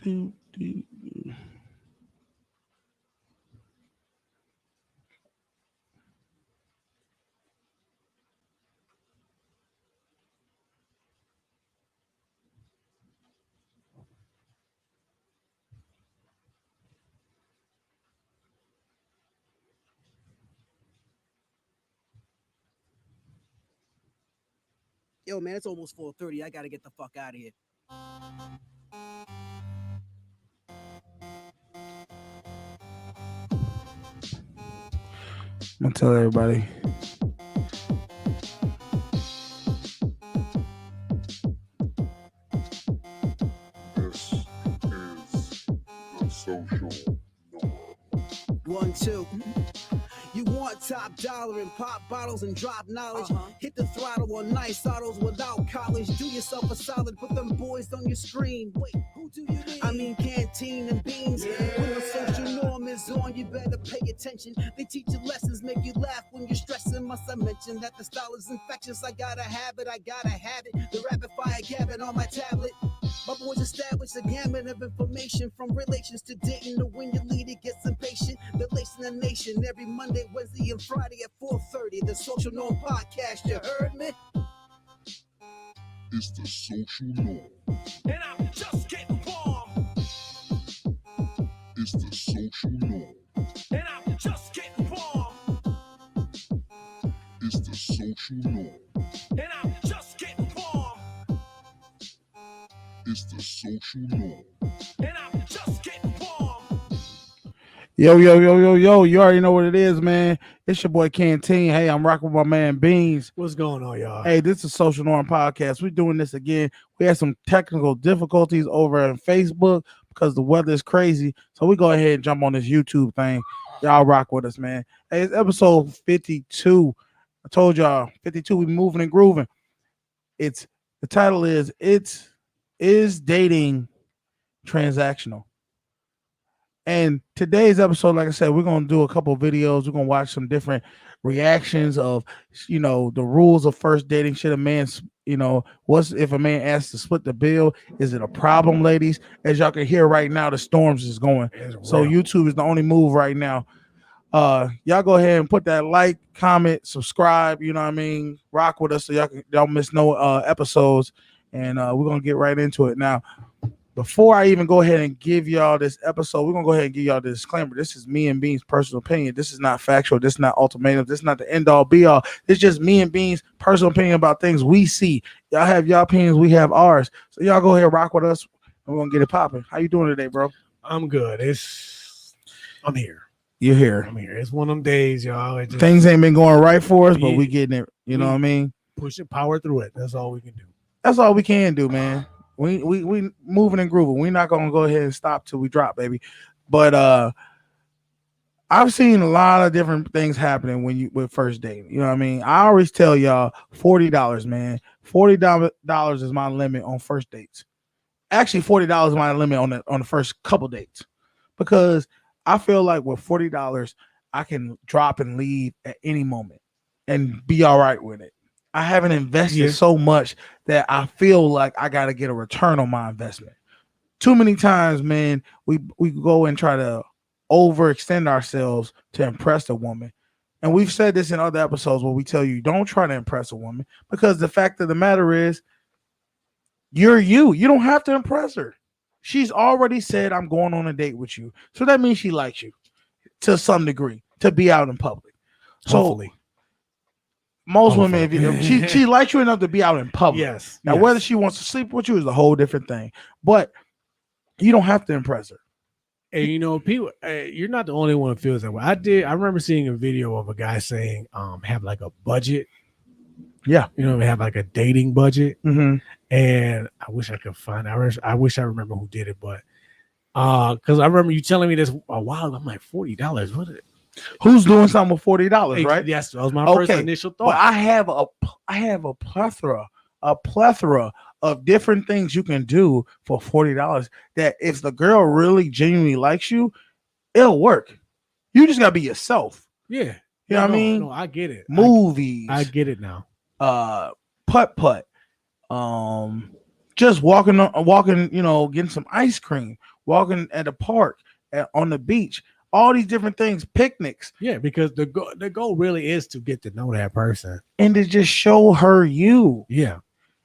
Do, do. Yo, man, it's almost 4:30. I gotta get the fuck out of here. I'm gonna tell everybody. This is the social norm. 1, 2. You want top dollar and pop bottles and drop knowledge. Hit the throttle on nice autos without college. Do yourself a solid, put them boys on your screen. Wait, who do you mean? I mean canteen and beans. When the social norm is on, you better pay attention. They teach you lessons, make you laugh when you're stressing. Must I mention that the style is infectious? I gotta have it. The rapid fire gabbing on my tablet. My boys established a gamut of information from relations to dating to when your leader gets impatient. They're lacing the nation every Monday, Wednesday, and Friday at 4:30. The Social Norm Podcast, you heard me? It's the social norm. And I'm just getting warm. It's the social norm. And I'm just getting warm. It's the social norm. And I'm just getting warm. It's the social norm. And I'm just getting warm. Yo, yo, yo, yo, yo. You already know what it is, man. It's your boy Canteen. Hey, I'm rocking with my man Beans. What's going on, y'all? Hey, this is Social Norm Podcast. We're doing this again. We had some technical difficulties over on Facebook because the weather is crazy. So we go ahead and jump on this YouTube thing. Y'all rock with us, man. Hey, it's episode 52. I told y'all, 52, we moving and grooving. The title is Is Dating Transactional? And today's episode, like I said, we're going to do a couple of videos. We're going to watch some different reactions of, the rules of first dating. Should a man, what's if a man asks to split the bill? Is it a problem, ladies? As y'all can hear right now, the storms is going. So YouTube is the only move right now. Y'all go ahead and put that like, comment, subscribe, rock with us so y'all don't miss no episodes. And we're going to get right into it now. Before I even go ahead and give y'all this episode, we're going to go ahead and give y'all the disclaimer. This is me and Beans' personal opinion. This is not factual. This is not ultimatum. This is not the end-all, be-all. It's just me and Beans' personal opinion about things we see. Y'all have y'all opinions. We have ours. So y'all go ahead and rock with us. And we're going to get it popping. How you doing today, bro? I'm good. I'm here. You're here. I'm here. It's one of them days, y'all. Things ain't been going right for us, but we getting it. You know what I mean? Push it, power through it. That's all we can do. That's all we can do, man. We moving and grooving. We're not gonna go ahead and stop till we drop, baby. But I've seen a lot of different things happening with first dating. You know what I mean? I always tell y'all $40, man. $40 is my limit on first dates. Actually, $40 is my limit on the first couple dates, because I feel like with $40 I can drop and leave at any moment and be all right with it. I haven't invested so much that I feel like I got to get a return on my investment. Too many times, man, we go and try to overextend ourselves to impress a woman. And we've said this in other episodes where we tell you, don't try to impress a woman, because the fact of the matter is, you're you. You don't have to impress her. She's already said, I'm going on a date with you. So that means she likes you to some degree, to be out in public. Hopefully. So most women, if she likes you enough to be out in public. Yes. Now, whether she wants to sleep with you is a whole different thing. But you don't have to impress her. And people, you're not the only one who feels that way. I remember seeing a video of a guy saying, have like a budget. Yeah. Have like a dating budget. Mm-hmm. And I wish I could find it. I wish I remember who did it, but because I remember you telling me this a while. I'm like, $40. What is it? Who's doing something with $40, right? Yes, that was my first initial thought. But I have a plethora of different things you can do for $40 that if the girl really genuinely likes you, it'll work. You just gotta be yourself. Yeah. You know what I mean? No, I get it. Movies. I get it now. Putt. just walking, getting some ice cream, walking at a park, on the beach, all these different things, picnics, Yeah, because the goal really is to get to know that person. and to just show her you. Yeah.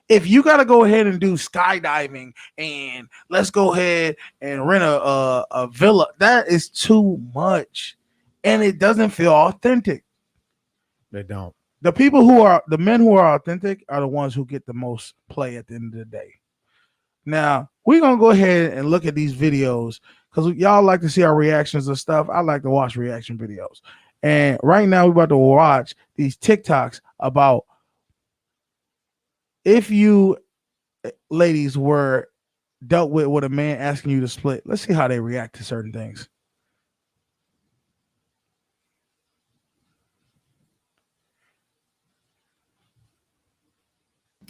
If you got to go ahead and do skydiving and let's go ahead and rent a villa, that is too much, and it doesn't feel authentic. They don't. The men who are authentic are the ones who get the most play at the end of the day. Now we're gonna go ahead and look at these videos because y'all like to see our reactions and stuff. I like to watch reaction videos, and right now we're about to watch these TikToks about if you ladies were dealt with a man asking you to split. Let's see how they react to certain things.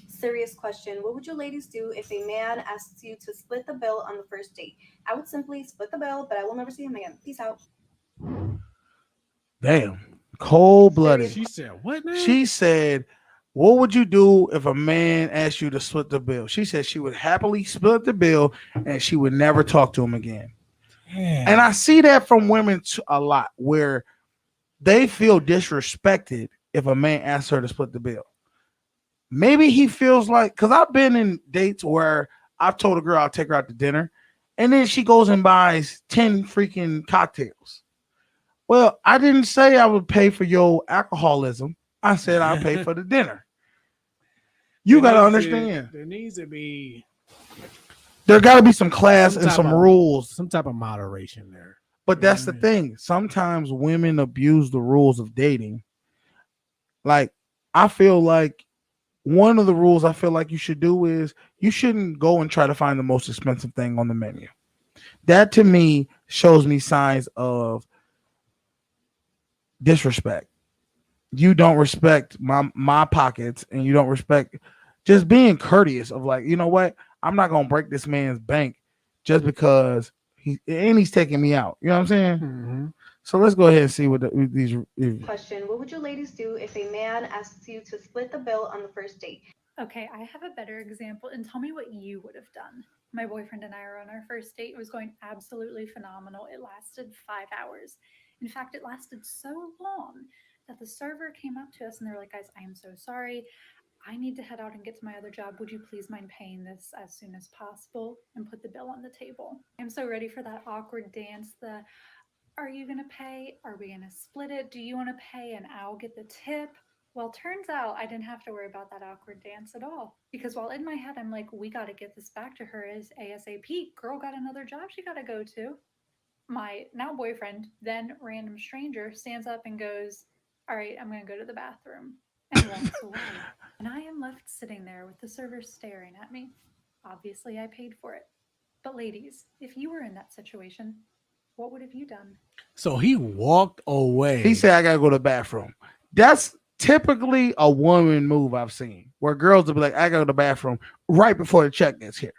Serious question. What would you ladies do if a man asks you to split the bill on the first date? I would simply split the bill, but I will never see him again. Peace out. Damn, cold blooded. She said, "What now?" She said, "What would you do if a man asked you to split the bill?" She said she would happily split the bill and she would never talk to him again. Damn. And I see that from women a lot, where they feel disrespected if a man asks her to split the bill. Maybe he feels like, because I've been in dates where I've told a girl I'll take her out to dinner, and then she goes and buys 10 freaking cocktails. Well, I didn't say I would pay for your alcoholism. I said I'll pay for the dinner. You got to understand. There needs to be There got to be some class and some rules. some type of moderation there. But that's the thing. Sometimes women abuse the rules of dating. Like, I feel like one of the rules I feel like you should do is you shouldn't go and try to find the most expensive thing on the menu. That to me shows me signs of disrespect. You don't respect my pockets, and you don't respect just being courteous of like, you know what? I'm not gonna break this man's bank just because he's taking me out. You know what I'm saying? Mm-hmm. So let's go ahead and see what these. Question. What would you ladies do if a man asks you to split the bill on the first date? Okay, I have a better example, and tell me what you would have done. My boyfriend and I were on our first date. It was going absolutely phenomenal. It lasted 5 hours. In fact, it lasted so long that the server came up to us and they were like, guys, I am so sorry. I need to head out and get to my other job. Would you please mind paying this as soon as possible and put the bill on the table? I'm so ready for that awkward dance. Are you going to pay? Are we going to split it? Do you want to pay and I'll get the tip? Well, turns out I didn't have to worry about that awkward dance at all. Because while in my head, I'm like, we got to get this back to her as ASAP. Girl got another job she got to go to. My now boyfriend, then random stranger, stands up and goes, all right, I'm going to go to the bathroom, and walks away. And I am left sitting there with the server staring at me. Obviously, I paid for it. But ladies, if you were in that situation, what would have you done? So he walked away. He said, "I gotta go to the bathroom." That's typically a woman move I've seen, where girls will be like, "I gotta go to the bathroom" right before the check gets here,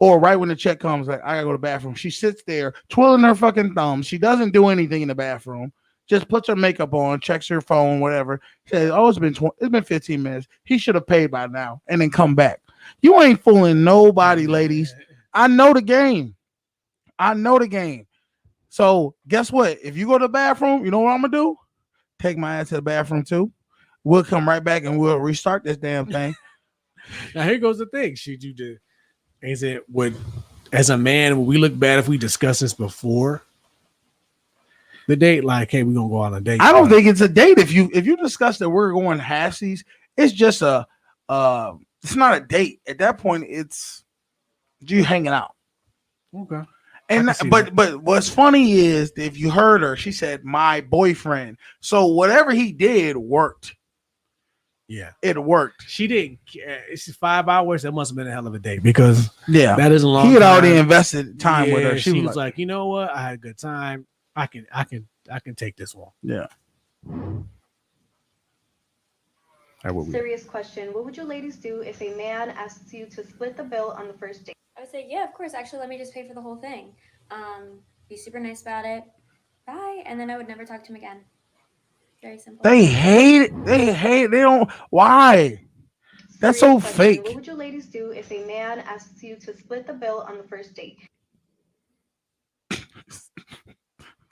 or right when the check comes. Like, "I gotta go to the bathroom." She sits there twiddling her fucking thumbs. She doesn't do anything in the bathroom. Just puts her makeup on, checks her phone, whatever. Says, "Oh, it's been 15 minutes. He should have paid by now," and then come back. You ain't fooling nobody, ladies. I know the game. I know the game. So guess what? If you go to the bathroom, you know what I'm gonna do? Take my ass to the bathroom too. We'll come right back and we'll restart this damn thing. Now here goes the thing. Should you do? Is it would as a man? Would we look bad if we discuss this before the date? Like, hey, we're gonna go on a date. I don't think it's a date. If you discuss that we're going halfsies, it's just it's not a date. At that point, it's you hanging out. Okay. And but what's funny is if you heard her, she said my boyfriend. So whatever he did worked. Yeah, it worked. She didn't. It's 5 hours. That must have been a hell of a day because that is a long. He had already invested time with her. She was like, you know what? I had a good time. I can take this one. Yeah. Serious question. What would you ladies do if a man asks you to split the bill on the first date? I would say, yeah, of course. Actually, let me just pay for the whole thing. Be super nice about it. Bye. And then I would never talk to him again. Very simple. They hate it. They don't. Why? That's Serious so question. fake. What would you ladies do if a man asks you to split the bill on the first date?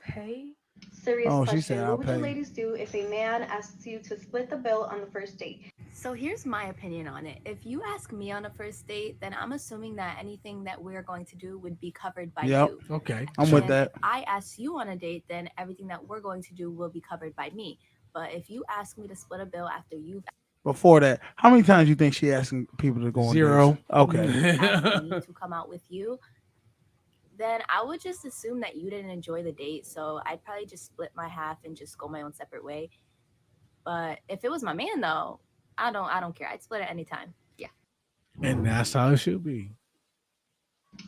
Pay? Serious Oh, she said question. I'll What would you pay. ladies do if a man asks you to split the bill on the first date? So here's my opinion on it. If you ask me on a first date, then I'm assuming that anything that we're going to do would be covered by Yep. you. Okay. I'm And with if that. I ask you on a date, then everything that we're going to do will be covered by me. But if you ask me to split a bill after you've Before that, how many times you think she asking people to go on Zero. dates? Okay. asked me to come out with you, then I would just assume that you didn't enjoy the date. So I'd probably just split my half and just go my own separate way. But if it was my man though, I don't care. I'd split it anytime. Yeah. And that's how it should be.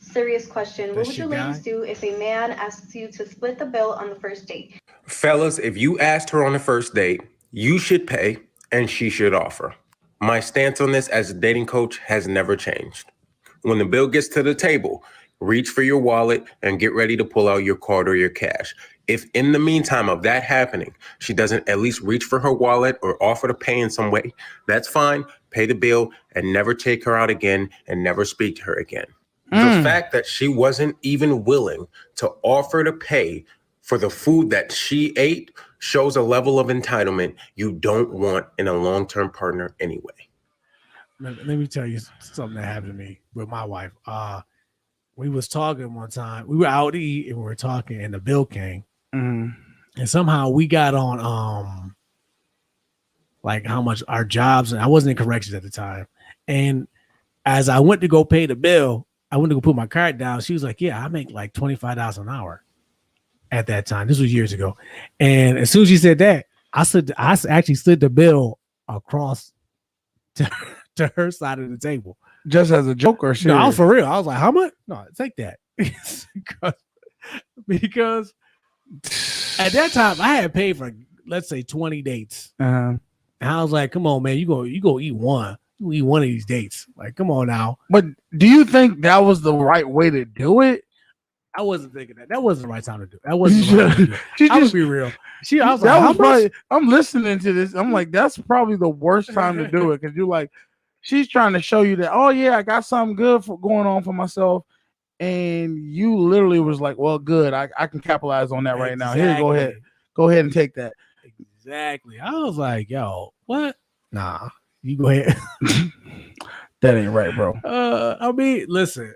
Serious question. What That's would your you ladies guy? do if a man asks you to split the bill on the first date? Fellas, if you asked her on the first date, you should pay and she should offer. My stance on this as a dating coach has never changed. When the bill gets to the table, reach for your wallet and get ready to pull out your card or your cash. If in the meantime of that happening, she doesn't at least reach for her wallet or offer to pay in some way, that's fine. Pay the bill and never take her out again and never speak to her again. The fact that she wasn't even willing to offer to pay for the food that she ate shows a level of entitlement you don't want in a long-term partner anyway. Let me tell you something that happened to me with my wife. We was talking one time. We were out to eat and we were talking, and the bill came, Mhm. and somehow we got on like how much our jobs, and I wasn't in corrections at the time. And as I went to go pay the bill, I went to go put my card down. She was like, "Yeah, I make like $25 an hour." At that time, this was years ago, and as soon as she said that, I actually slid the bill across to, to her side of the table. Just as a joke or No, I serious? was for real. I was like, "How much? No, take that." because at that time I had paid for, let's say, 20 dates. Uh-huh. And I was like, "Come on, man, you go eat one. You eat one of these dates. Like, come on now." But do you think that was the right way to do it? I wasn't thinking that. That wasn't the right time to do it. That wasn't the right time to do it. She I would just be real. I was that like, "How was much?" probably. I'm listening to this. I'm like, that's probably the worst time to do it because you're like, she's trying to show you that. Oh yeah, I got something good for going on for myself, and you literally was like, well, good. I can capitalize on that right now. Here, go ahead and take that. Exactly. I was like, "Yo, what? Nah, you go ahead." That ain't right, bro. I mean, listen,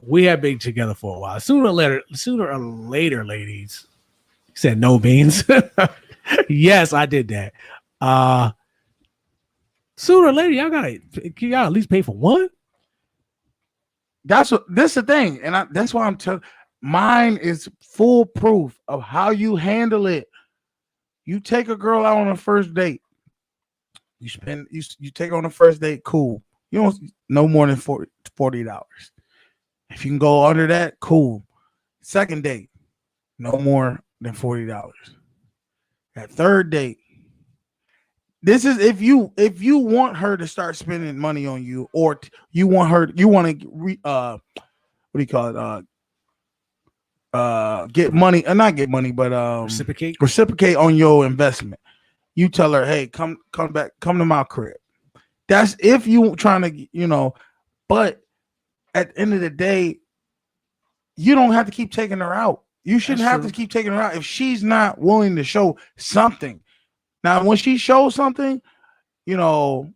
we have been together for a while. Sooner or later, ladies. You said no beans. Yes, I did that. Sooner or later, can y'all at least pay for one? That's the thing, and that's why I'm telling. Mine is full proof of how you handle it. You take a girl out on a first date. You take her on a first date. Cool. You don't no more than $40. If you can go under that, cool. Second date, no more than $40. That third date, this is if you want her to start spending money on you, or you want to what do you call it? Get money, not get money, but reciprocate on your investment. You tell her, hey, come back, come to my crib. That's if you trying to, but at the end of the day, you don't have to keep taking her out. You shouldn't have to keep taking her out if she's not willing to show something. Now, when she shows something, then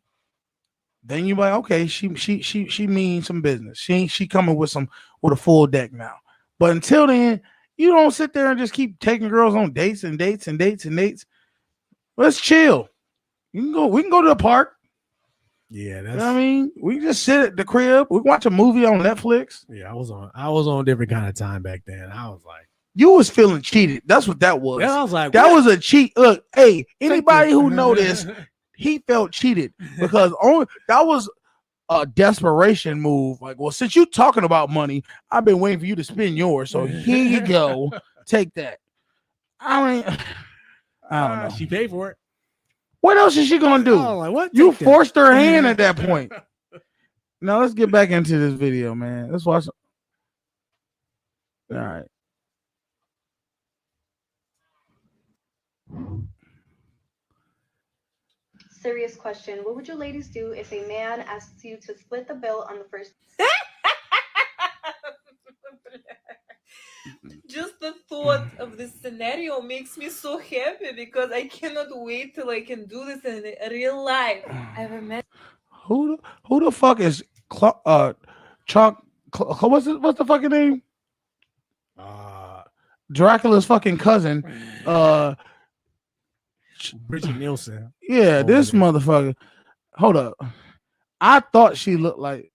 you're like, okay, she means some business. She coming with a full deck now. But until then, you don't sit there and just keep taking girls on dates and dates and dates and dates. Let's chill. We can go to the park. Yeah, that's. You know what I mean, we can just sit at the crib. We can watch a movie on Netflix. Yeah, I was on a different kind of time back then. I was like, you was feeling cheated. That's what that was. Yeah, I was like, that was a cheat. Look, hey, anybody who know this, he felt cheated because that was a desperation move. Like, well, since you talking about money, I've been waiting for you to spend yours. So here you go. Take that. I don't know. She paid for it. What else is she gonna do? Like, what? You forced her hand at that point. Now let's get back into this video, man. Let's watch. All right. Serious question. What would you ladies do if a man asks you to split the bill on the first? Just the thought of this scenario makes me so happy because I cannot wait till I can do this in real life. I've imagined. Who the fuck is Chalk? What's the fucking name? Dracula's fucking cousin. Richard Nielsen. Yeah, this motherfucker. Hold up. I thought she looked like.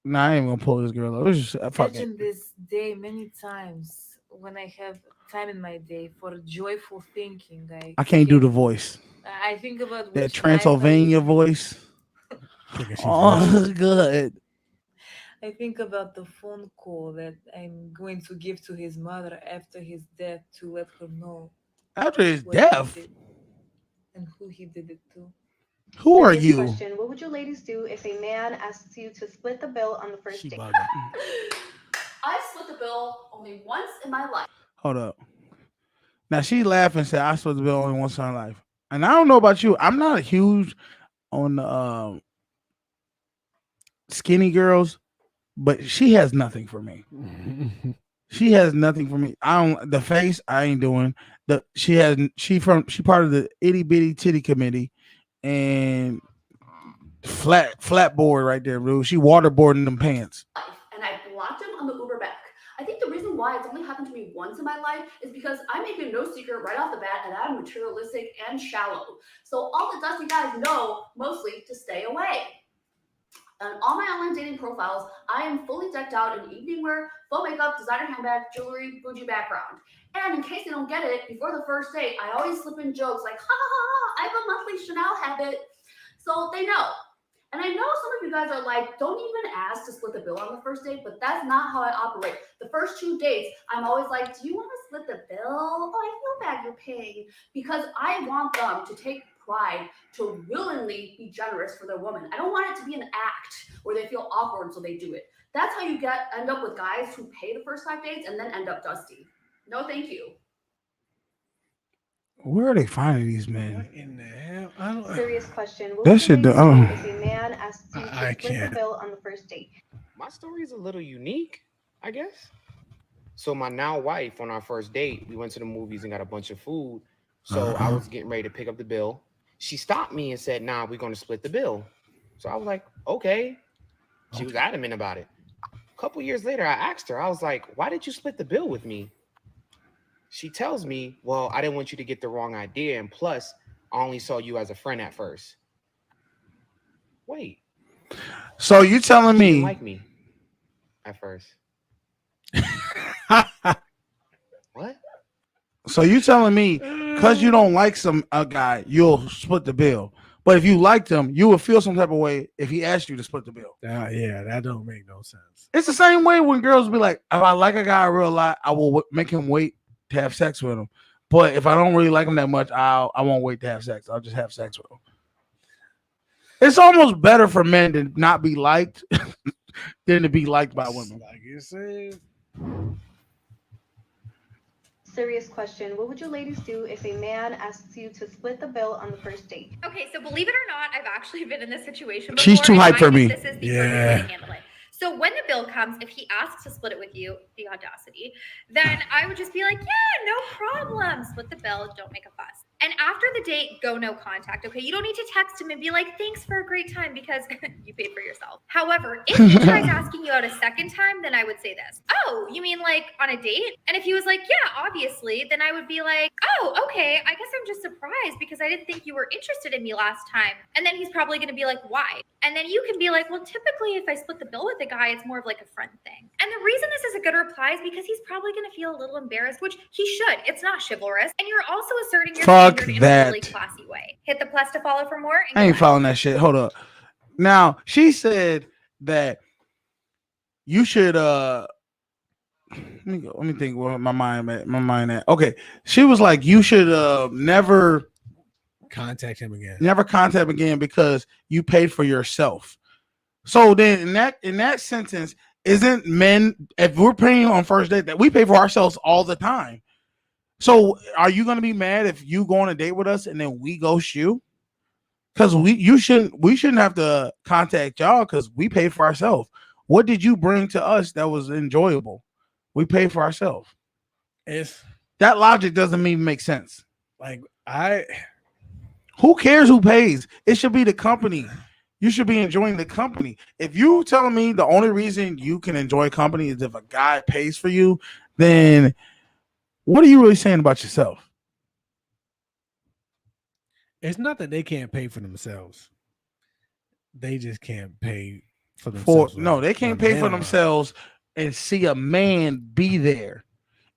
Nah, I ain't gonna pull this girl up. It's just Imagine this day many times when I have time in my day for joyful thinking. I can't do the voice. I think about That which Transylvania voice. Oh, good. I think about the phone call that I'm going to give to his mother after his death to let her know. After his what he death? did and who he did it to. Who are Serious you? Question. What would you ladies do if a man asks you to split the bill on the first date? I split the bill only once in my life. Hold up. Now she laughed and said, "I split the bill only once in my life." And I don't know about you. I'm not huge on the skinny girls, but she has nothing for me. She has nothing for me. I don't. The face I ain't doing. She part of the itty bitty titty committee, and flat board right there, bro. She waterboarding them pants. And I blocked him on the Uber back. I think the reason why it's only happened to me once in my life is because I'm making no secret right off the bat and I'm materialistic and shallow. So all the dusty guys know mostly to stay away. On all my online dating profiles, I am fully decked out in evening wear, full makeup, designer handbag, jewelry, bougie background. And in case they don't get it, before the first date, I always slip in jokes like, ha ha ha, I have a monthly Chanel habit. So they know. And I know some of you guys are like, don't even ask to split the bill on the first date, but that's not how I operate. The first 2 dates, I'm always like, do you want to split the bill? Oh, I feel bad you're paying. Because I want them to take pride to willingly be generous for their woman. I don't want it to be an act where they feel awkward so they do it. That's how you end up with guys who pay the first 5 dates and then end up dusty. No, thank you. Where are they finding these men? What in the hell? I don't. Serious question. What That would you shit do- ladies I don't- do if a man asks you to I split the can't. bill on the first date? My story is a little unique, I guess. So my now wife, on our first date, we went to the movies and got a bunch of food. So I was getting ready to pick up the bill. She stopped me and said, "Nah, we're going to split the bill." So I was like, okay. She was adamant about it. A couple years later, I asked her, I was like, "Why did you split the bill with me?" She tells me, "Well, I didn't want you to get the wrong idea. And plus, I only saw you as a friend at first." Wait. So you telling She didn't me? like me at first. What? So you telling me because you don't like a guy, you'll split the bill. But if you liked him, you would feel some type of way if he asked you to split the bill. Yeah, that don't make no sense. It's the same way when girls be like, if I like a guy a real lot, I will make him wait to have sex with him. But if I don't really like him that much, I won't wait to have sex. I'll just have sex with him. It's almost better for men to not be liked than to be liked by women. Like you said. Serious question. What would you ladies do if a man asks you to split the bill on the first date? Okay, so believe it or not, I've actually been in this situation before. She's too and hype I for think me. This is the perfect way Yeah. to handle it. So when the bill comes, if he asks to split it with you, the audacity, then I would just be like, yeah, no problem. Split the bill. Don't make a fuss. And after the date, go no contact. Okay, you don't need to text him and be like, thanks for a great time because you paid for yourself. However, if he tries asking you out a second time, then I would say this. Oh, you mean like on a date? And if he was like, yeah, obviously, then I would be like, oh, okay, I guess I'm just surprised because I didn't think you were interested in me last time. And then he's probably going to be like, why? And then you can be like, well, typically if I split the bill with a guy, it's more of like a friend thing. And the reason this is a good reply is because he's probably going to feel a little embarrassed, which he should. It's not chivalrous. And you're also asserting your Fuck standard in a that. really classy way. Hit the plus to follow for more. And I ain't goodbye. following that shit. Hold up. Now she said that you should let me think where my mind at. Okay. She was like, you should never Contact him again. contact him again because you paid for yourself. So then in that sentence, isn't men, if we're paying on first date, that we pay for ourselves all the time? So are you gonna be mad if you go on a date with us and then we ghost you? Because we shouldn't have to contact y'all because we pay for ourselves. What did you bring to us that was enjoyable? We pay for ourselves. It's That logic doesn't even make sense. like Who cares who pays? It should be the company. You should be enjoying the company. If you telling me the only reason you can enjoy company is if a guy pays for you, then what are you really saying about yourself? it's not that they can't pay for themselves. They just can't pay for For themselves. no, they can't pay for themselves and see a man be there.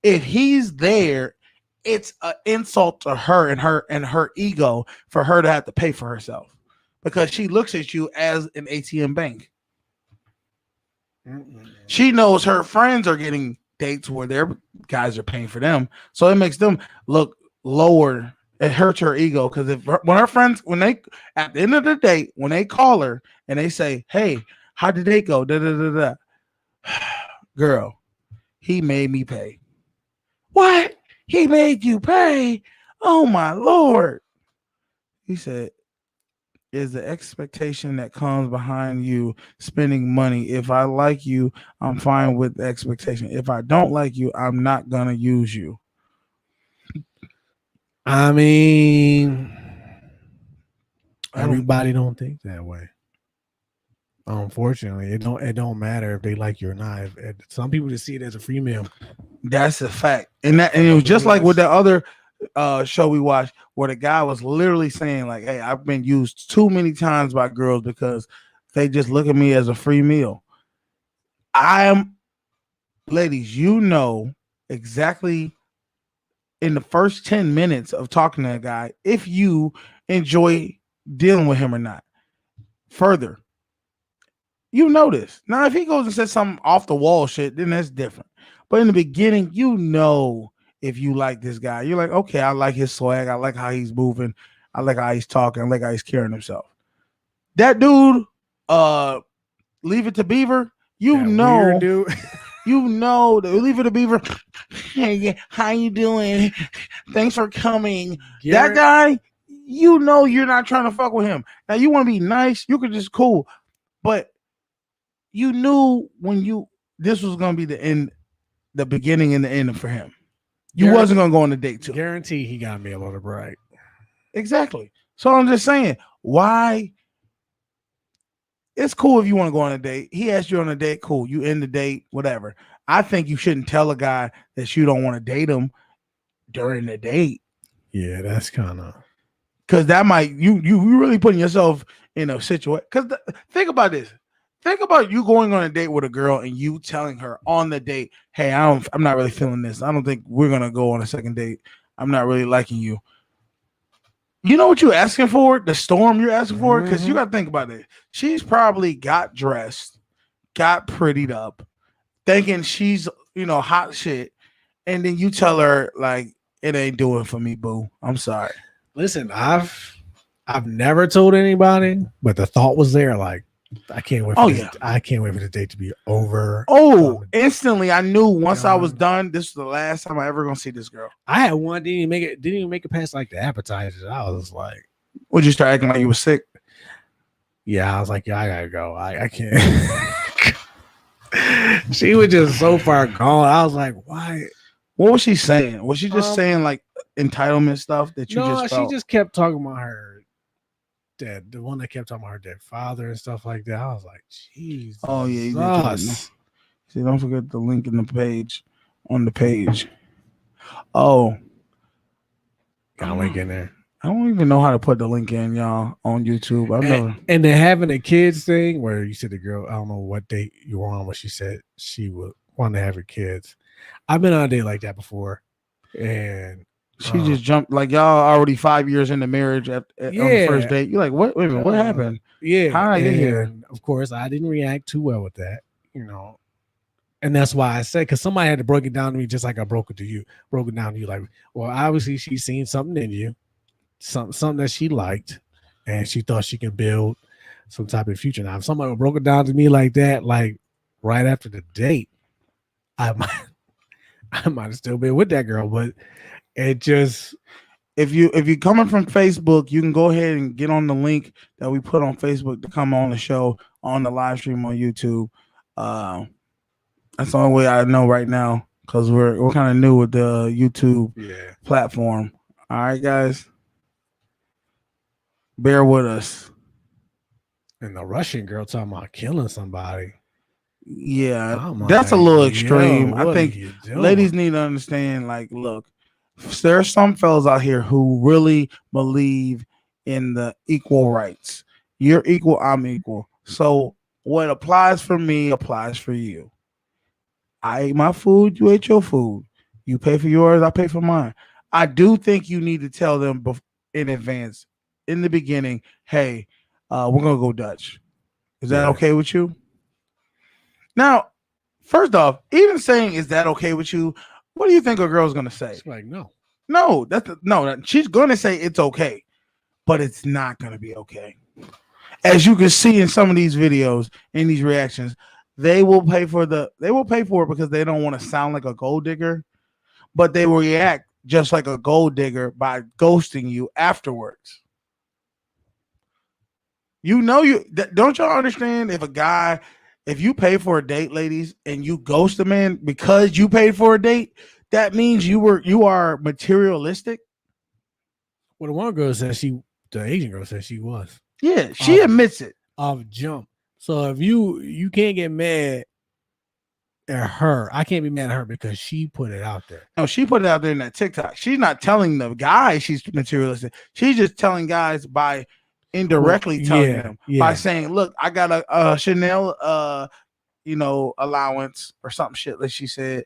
If he's there, it's an insult to her and her ego for her to have to pay for herself because she looks at you as an ATM bank. She knows her friends are getting dates where their guys are paying for them, so it makes them look lower. It hurts her ego because when her friends, when they at the end of the day, when they call her and they say, "Hey, how did they go?" Da da da da. Girl, he made me pay. What? He made you pay? Oh my Lord. He said, is the expectation that comes behind you spending money. If I like you, I'm fine with the expectation. If I don't like you, I'm not going to use you. I mean, everybody don't think that way. Unfortunately, it don't matter if they like you or not. Some people just see it as a free meal. That's a fact. And it was just like with the other show we watched where the guy was literally saying like, hey, I've been used too many times by girls because they just look at me as a free meal. Ladies, you know exactly in the first 10 minutes of talking to a guy if you enjoy dealing with him or not. Further, you know this. Now, if he goes and says something off the wall shit, then that's different. But in the beginning, you know if you like this guy. You're like, okay, I like his swag. I like how he's moving. I like how he's talking. I like how he's carrying himself. That dude, Leave It to Beaver, you That know, weird dude. you know, Leave It to Beaver. Hey, how you doing? Thanks for coming. That guy, you know, you're not trying to fuck with him. Now, you want to be nice. You could just cool, but you knew when this was gonna be the end, the beginning and the end for him. You wasn't gonna go on a date too. Guarantee he got me a little bright. Exactly. So I'm just saying, why? It's cool if you want to go on a date. He asked you on a date, cool. You end the date, whatever. I think you shouldn't tell a guy that you don't want to date him during the date. Yeah, that's kind of because that might you really putting yourself in a situation. Because think about this. Think about you going on a date with a girl and you telling her on the date, "Hey, I'm not really feeling this. I don't think we're gonna go on a second date. I'm not really liking you." You know what you're asking for? The storm you're asking for? Because you got to think about it. She's probably got dressed, got prettied up, thinking she's, hot shit. And then you tell her, like, it ain't doing for me, boo. I'm sorry. Listen, I've never told anybody, but the thought was there. Like, I can't wait. I can't wait for the date to be over. Oh, instantly, I knew once I was done. This was the last time I ever gonna see this girl. I had one didn't even make it past like the appetizers. I was like, would you start acting like you was sick? Yeah, I was like, yeah, I gotta go. I can't. She was just so far gone. I was like, why? What was she saying? Was she just saying like entitlement stuff that you just felt? She just kept talking about her dad, the one that kept talking about her dead father and stuff like that. I was like, Jesus. Oh yeah, you did. See, don't forget the link in the page on the page. Oh, got a link in there. I don't even know how to put the link in, y'all, on YouTube. And then having a kids thing where you said the girl, I don't know what date you were on, but she said she would want to have her kids. I've been on a date like that before, and she just jumped like y'all already 5 years into marriage on the first date. You're like, what? Wait a minute, what happened? Yeah, how did I get here? Of course, I didn't react too well with that, and that's why I said because somebody had to break it down to me just like I broke it down to you. Like, well, obviously she's seen something in you, something that she liked, and she thought she could build some type of future. Now, if somebody broke it down to me like that, like right after the date, I might have still been with that girl, but it just if you're coming from Facebook, you can go ahead and get on the link that we put on Facebook to come on the show on the live stream on YouTube. Uh, that's the only way I know right now because we're kind of new with the YouTube platform. All right, guys, bear with us. And the Russian girl talking about killing somebody. Yeah, I'm that's a like, little yo, extreme. I what are think you doing? ladies need to understand. Like, look, there are some fellas out here who really believe in the equal rights. You're equal, I'm equal. So what applies for me applies for you. I ate my food, you ate your food. You pay for yours, I pay for mine. I do think you need to tell them in advance, in the beginning, hey, we're gonna go Dutch. Is that okay with you? Now, first off, even saying is that okay with you, what do you think a girl's gonna say? It's like no. No, she's gonna say it's okay, but it's not gonna be okay. As you can see in some of these videos, in these reactions, they will pay for it because they don't want to sound like a gold digger, but they will react just like a gold digger by ghosting you afterwards. Don't y'all understand if you pay for a date, ladies, and you ghost a man because you paid for a date, that means you are materialistic. Well, the one girl said the Asian girl said she was. Yeah, she admits it. Off jump. So if you can't get mad at her, I can't be mad at her because she put it out there. No, she put it out there in that TikTok. She's not telling the guy she's materialistic. She's just telling guys by indirectly telling them by saying, "Look, I got a Chanel, allowance or something shit." Like she said,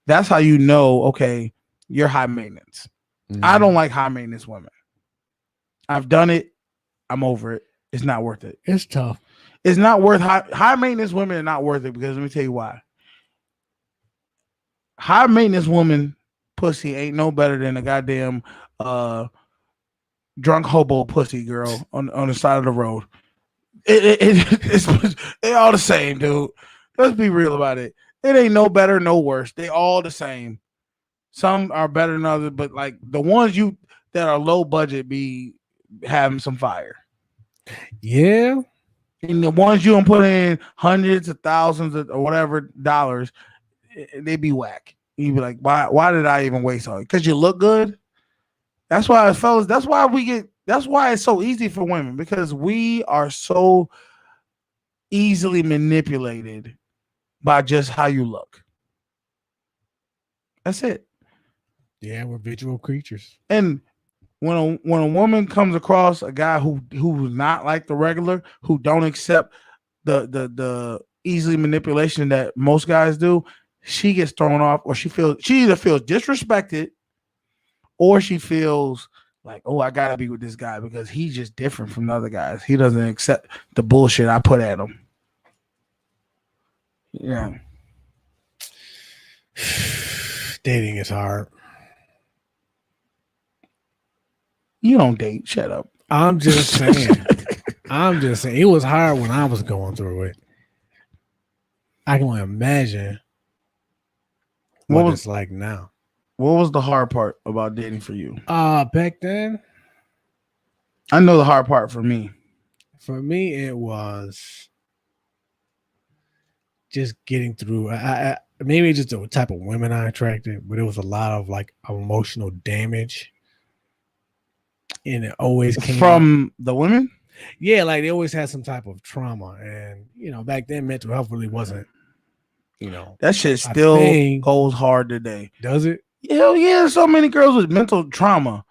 that's how you know. Okay, you're high maintenance. Mm-hmm. I don't like high maintenance women. I've done it. I'm over it. It's not worth it. It's tough. It's not worth high maintenance women are not worth it because let me tell you why. High maintenance woman pussy ain't no better than a goddamn drunk hobo pussy girl on the side of the road. It's all the same, dude. Let's be real about it. It ain't no better, no worse. They all the same. Some are better than others, but like the ones that are low budget be having some fire. Yeah. And the ones you don't put in hundreds of thousands or whatever dollars, they be whack. You be like, why did I even waste all it? Because you look good. That's why, fellas, that's why it's so easy for women, because we are so easily manipulated by just how you look. That's it. Yeah, we're visual creatures. And when a woman comes across a guy who's not like the regular, who don't accept the easily manipulation that most guys do, she gets thrown off, or she either feels disrespected, or she feels like, oh, I gotta be with this guy because he's just different from the other guys. He doesn't accept the bullshit I put at him. Yeah. Dating is hard. You don't date. Shut up. I'm just saying. It was hard when I was going through it. I can only imagine what it's like now. What was the hard part about dating for you? Back then, I know the hard part for me. For me, it was just getting through. Maybe just the type of women I attracted, but it was a lot of like emotional damage, and it always came from the women. Yeah, like they always had some type of trauma, and back then mental health really wasn't. That shit still goes hard today. Does it? Hell yeah, so many girls with mental trauma.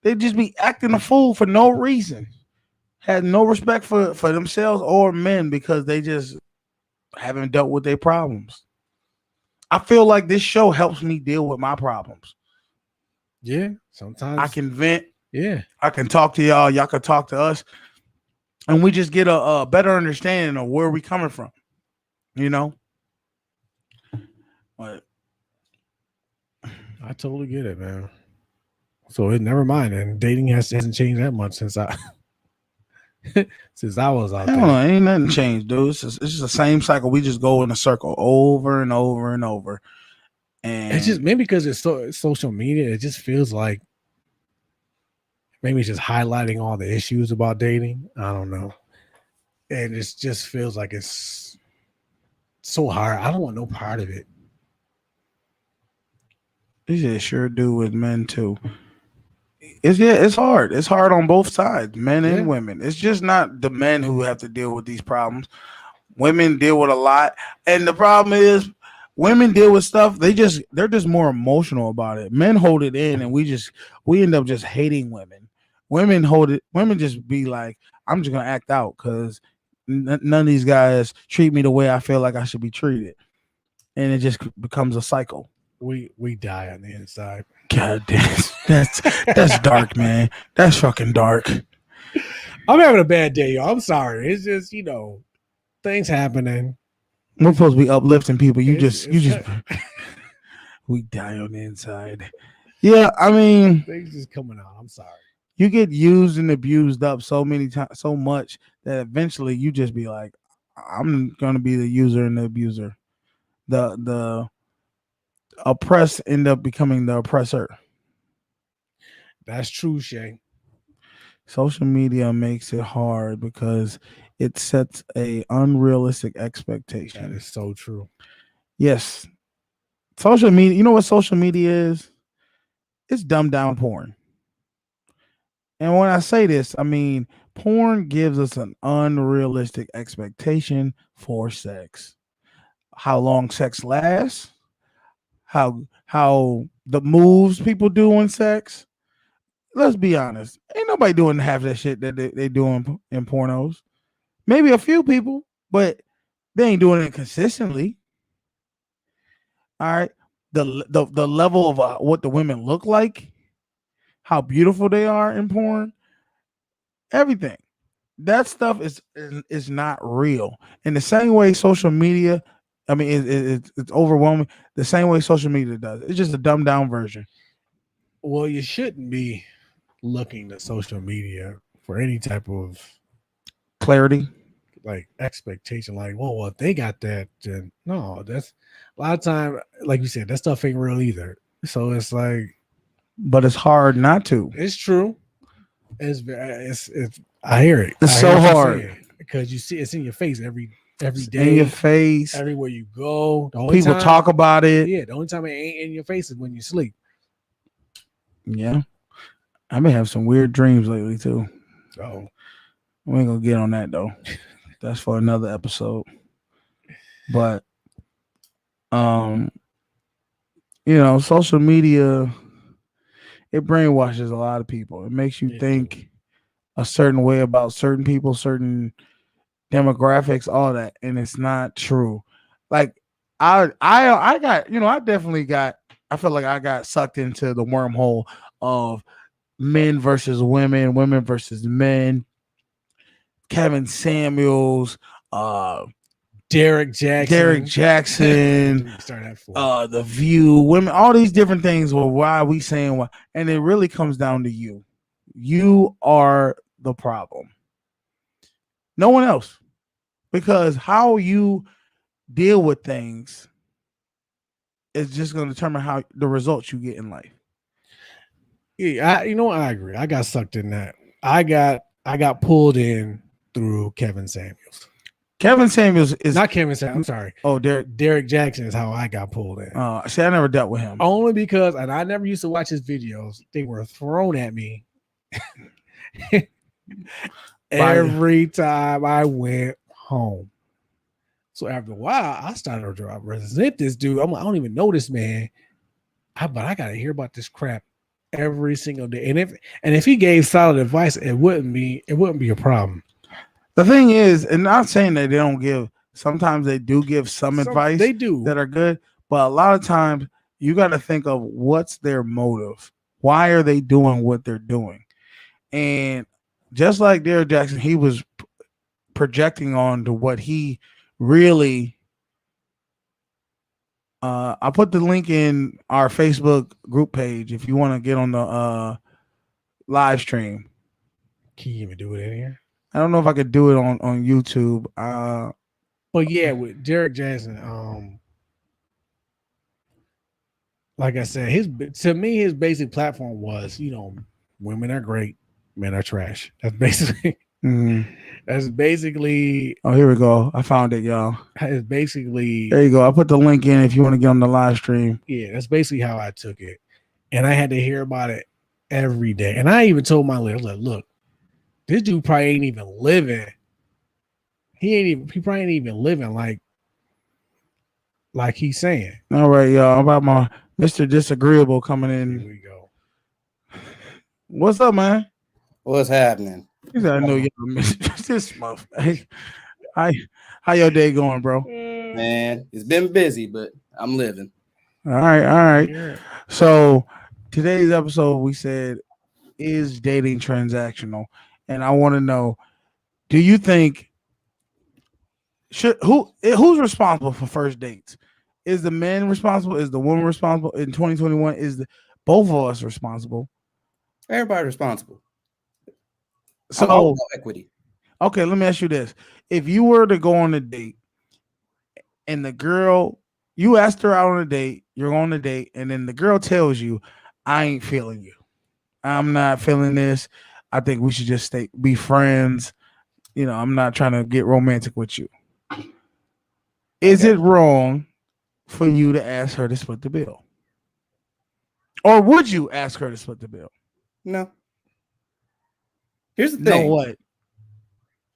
They just be acting a fool for no reason. Had no respect for themselves or men because they just haven't dealt with their problems. I feel like this show helps me deal with my problems. Yeah, sometimes I can vent. Yeah, I can talk to y'all. Y'all can talk to us, and we just get a better understanding of where we coming from. But I totally get it, man. So never mind, and dating hasn't changed that much since I was out there. Ain't nothing changed, dude. It's just the same cycle. We just go in a circle over and over and over. And it's just maybe because it's social media. It just feels like maybe it's just highlighting all the issues about dating. I don't know. And it just feels like it's so hard. I don't want no part of it. These just sure do with men too. It's hard. It's hard on both sides, men and Yeah. women. It's just not the men who have to deal with these problems. Women deal with a lot, and the problem is, women deal with stuff. They're just more emotional about it. Men hold it in, and we end up just hating women. Women hold it. Women just be like, I'm just gonna act out because none of these guys treat me the way I feel like I should be treated, and it just becomes a cycle. We die on the inside. God damn, that's dark, man. That's fucking dark. I'm having a bad day, y'all. I'm sorry. It's just, things happening. We're supposed to be uplifting people. You It's- just we die on the inside. Yeah, I mean, things just coming out. I'm sorry. you get used and abused up so many times, so much that eventually you just be like, I'm gonna be the user and the abuser. The oppressed end up becoming the oppressor. That's true, Shay. Social media makes it hard because it sets a unrealistic expectation. That is so true. Yes, social media. You know what social media is? It's dumbed down porn. And when I say this, I mean porn gives us an unrealistic expectation for sex. How long sex lasts, how the moves people do in sex. Let's be honest. Ain't nobody doing half that shit that they do in pornos. Maybe a few people, but they ain't doing it consistently. All right. The level of what the women look like, how beautiful they are in porn, everything. That stuff is not real. In the same way, social media, I mean, it's overwhelming. The same way social media does. It's just a dumbed down version. Well, you shouldn't be looking to social media for any type of Clarity. like expectation. Like, well, if they got that, then no, that's a lot of time. Like you said, that stuff ain't real either. So it's like, but it's hard not to. It's true. It's. I hear it. It's I so hear what you're hard saying, because you see it's in your face every It's day, in your face. everywhere you go. The only People time- talk about it. Yeah, the only time it ain't in your face is when you sleep. Yeah. I've been having some weird dreams lately too. Oh, we ain't gonna get on that though. That's for another episode. But social media, it brainwashes a lot of people. It makes you think a certain way about certain people, certain demographics, all that, and it's not true. Like I got, I definitely got. I feel like I got sucked into the wormhole of men versus women, women versus men. Kevin Samuels, Derek Jackson, The View, women, all these different things. Well, why are we saying why? And it really comes down to you. You are the problem. No one else. Because how you deal with things is just going to determine how the results you get in life. Yeah, I agree. I got sucked in that. I got pulled in through Kevin Samuels. Kevin Samuels is not Kevin Samuels. I'm sorry. Oh, Derek Jackson is how I got pulled in. See, I never dealt with him. Only because, and I never used to watch his videos. They were thrown at me every time I went home. So after a while, I started to resent this dude. I don't even know this man, but I got to hear about this crap every single day. And if he gave solid advice, it wouldn't be a problem. The thing is, and not saying that they don't give. Sometimes they do give some advice. They do that are good, but a lot of times you got to think of what's their motive. Why are they doing what they're doing? And just like Derek Jackson, he was projecting on to what he really. I put the link in our Facebook group page if you want to get on the live stream. Can you even do it in here? I don't know if I could do it on YouTube. But yeah, with Derek Jackson, like I said, his basic platform was, women are great. Men are trash. That's basically Mhm. that's basically Oh, here we go. I found it, y'all. that's basically There you go. I put the link in if you want to get on the live stream. yeah, that's basically how I took it. And I had to hear about it every day. And I even told my lady, look, this dude probably ain't even living. He probably ain't even living like he's saying. All right, y'all. About my Mr. Disagreeable coming Here in. we go. What's up, man? What's happening? He said, I know y'all missed this month. Hey, how your day going, bro? Man, it's been busy, but I'm living. All right, all right. Yeah. So today's episode, we said, is dating transactional? And I want to know, do you think who's responsible for first dates? Is the man responsible? Is the woman responsible? In 2021, is the both of us responsible? Everybody responsible. So I'm all about equity. Okay, let me ask you this: if you were to go on a date, and the girl, you asked her out on a date, you're on a date, and then the girl tells you, "I ain't feeling you. I'm not feeling this. I think we should just be friends. You know, I'm not trying to get romantic with you." Is it wrong for you to ask her to split the bill? Or would you ask her to split the bill? No. Here's the No, thing. what?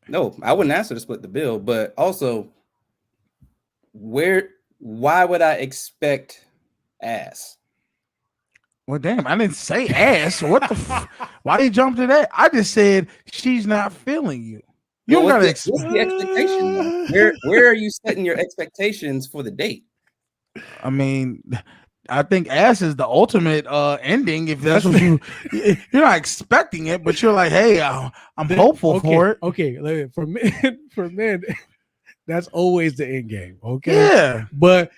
No, I wouldn't ask her to split the bill, but also, why would I expect ass? Well, damn, I didn't say ass. What the why you jump to that? I just said she's not feeling you. You Well, don't gotta what's the expectation though? Where are you setting your expectations for the date? I mean, I think ass is the ultimate ending. If that's what you're not expecting it, but you're like, hey, I'm hopeful for it. Okay, for men, that's always the end game. Okay, Yeah, but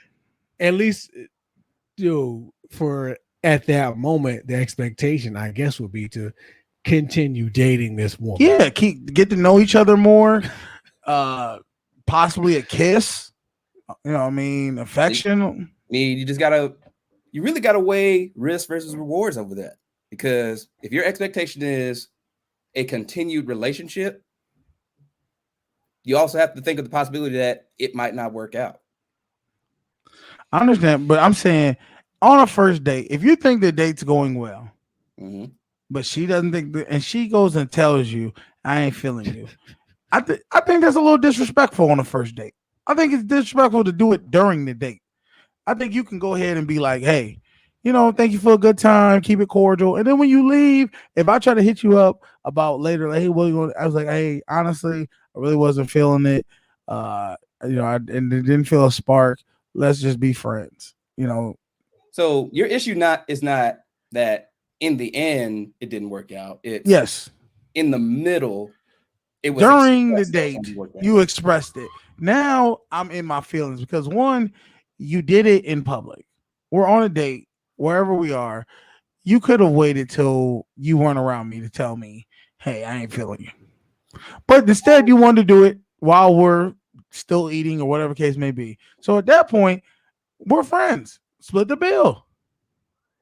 at least for at that moment, the expectation, I guess, would be to continue dating this woman. Yeah, get to know each other more. Possibly a kiss. You know what I mean? Affection. I mean, you really gotta weigh risk versus rewards over that. Because if your expectation is a continued relationship, you also have to think of the possibility that it might not work out. I understand, but I'm saying on a first date, if you think the date's going well, but she doesn't think, and she goes and tells you, "I ain't feeling you," I think that's a little disrespectful on a first date. I think it's disrespectful to do it during the date. I think you can go ahead and be like, "Hey, thank you for a good time. Keep it cordial." And then when you leave, if I try to hit you up about later, like, "Hey, what you want?" I was like, "Hey, honestly, I really wasn't feeling it. And it didn't feel a spark. Let's just be friends." So your issue is not that in the end it didn't work out. It's yes, in the middle. It was during the date you expressed it. Now I'm in my feelings because one, you did it in public. We're on a date wherever we are. You could have waited till you weren't around me to tell me, "Hey, I ain't feeling you." But instead, you wanted to do it while we're still eating or whatever case may be. So at that point, we're friends. Split the bill.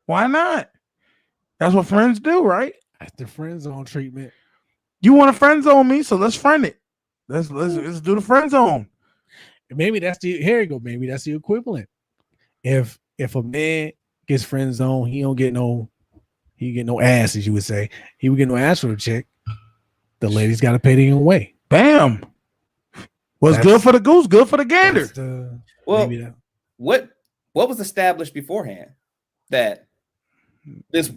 Why not? That's what friends do, right? That's the friend zone treatment. You want to friend zone me, so let's friend it. Let's do the friend zone. Maybe here you go. Maybe that's the equivalent. If a man gets friend zone, he get no ass, as you would say. He would get no ass for a chick. The lady's got to pay the own way. Bam. What's good for the goose, good for the gander. What was established beforehand that this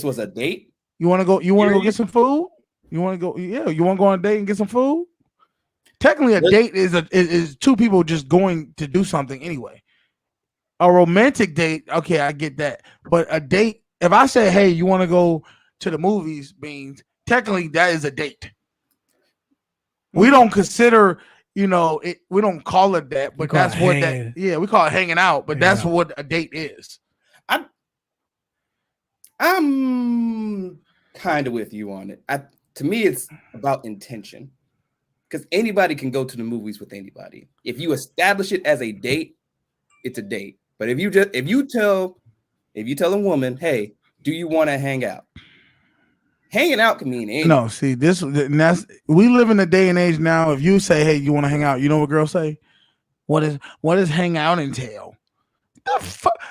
was a date? You want to go? You want to go get some food? You want to go? Yeah, you want to go on a date and get some food? Technically, a date is two people just going to do something anyway. A romantic date, okay, I get that. But a date, if I say, "Hey, you want to go to the movies?" Beans, technically that is a date. We don't consider, we don't call it that, but that's what that. Yeah, we call it hanging out, but that's what a date is. I'm kind of with you on it. To me, it's about intention, because anybody can go to the movies with anybody. If you establish it as a date, it's a date. But if you tell a woman, "Hey, do you want to hang out?" Hanging out can mean anything. No, see this, and that's we live in a day and age now. If you say, "Hey, you want to hang out?" You know what girls say? What does hang out entail?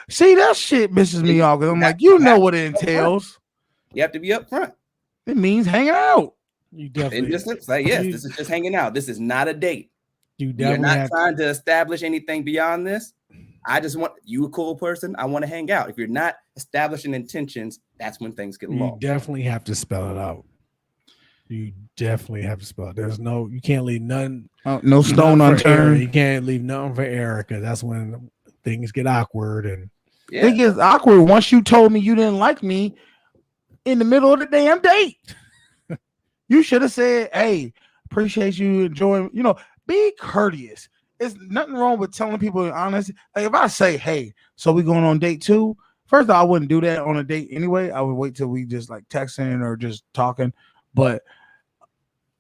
See, that shit misses me off because I'm like, you know what it entails. You have to be upfront. It means hanging out. You definitely And just say, yes, this is just hanging out. This is not a date. You You're definitely not have trying to establish anything beyond this. I just want you a cool person. I want to hang out. If you're not establishing intentions, that's when things get you lost. definitely have to spell it out. You definitely have to spell it. There's no, you can't leave none. No stone nothing for Erica. unturned. You can't leave nothing for Erica. That's when things get awkward. And it gets awkward once you told me you didn't like me in the middle of the damn date. You should have said, "Hey, appreciate you enjoying." You know, be courteous. There's nothing wrong with telling people honest. Like if I say, "Hey, so we going on date 2?" First of all, I wouldn't do that on a date anyway. I would wait till we just like texting or just talking. But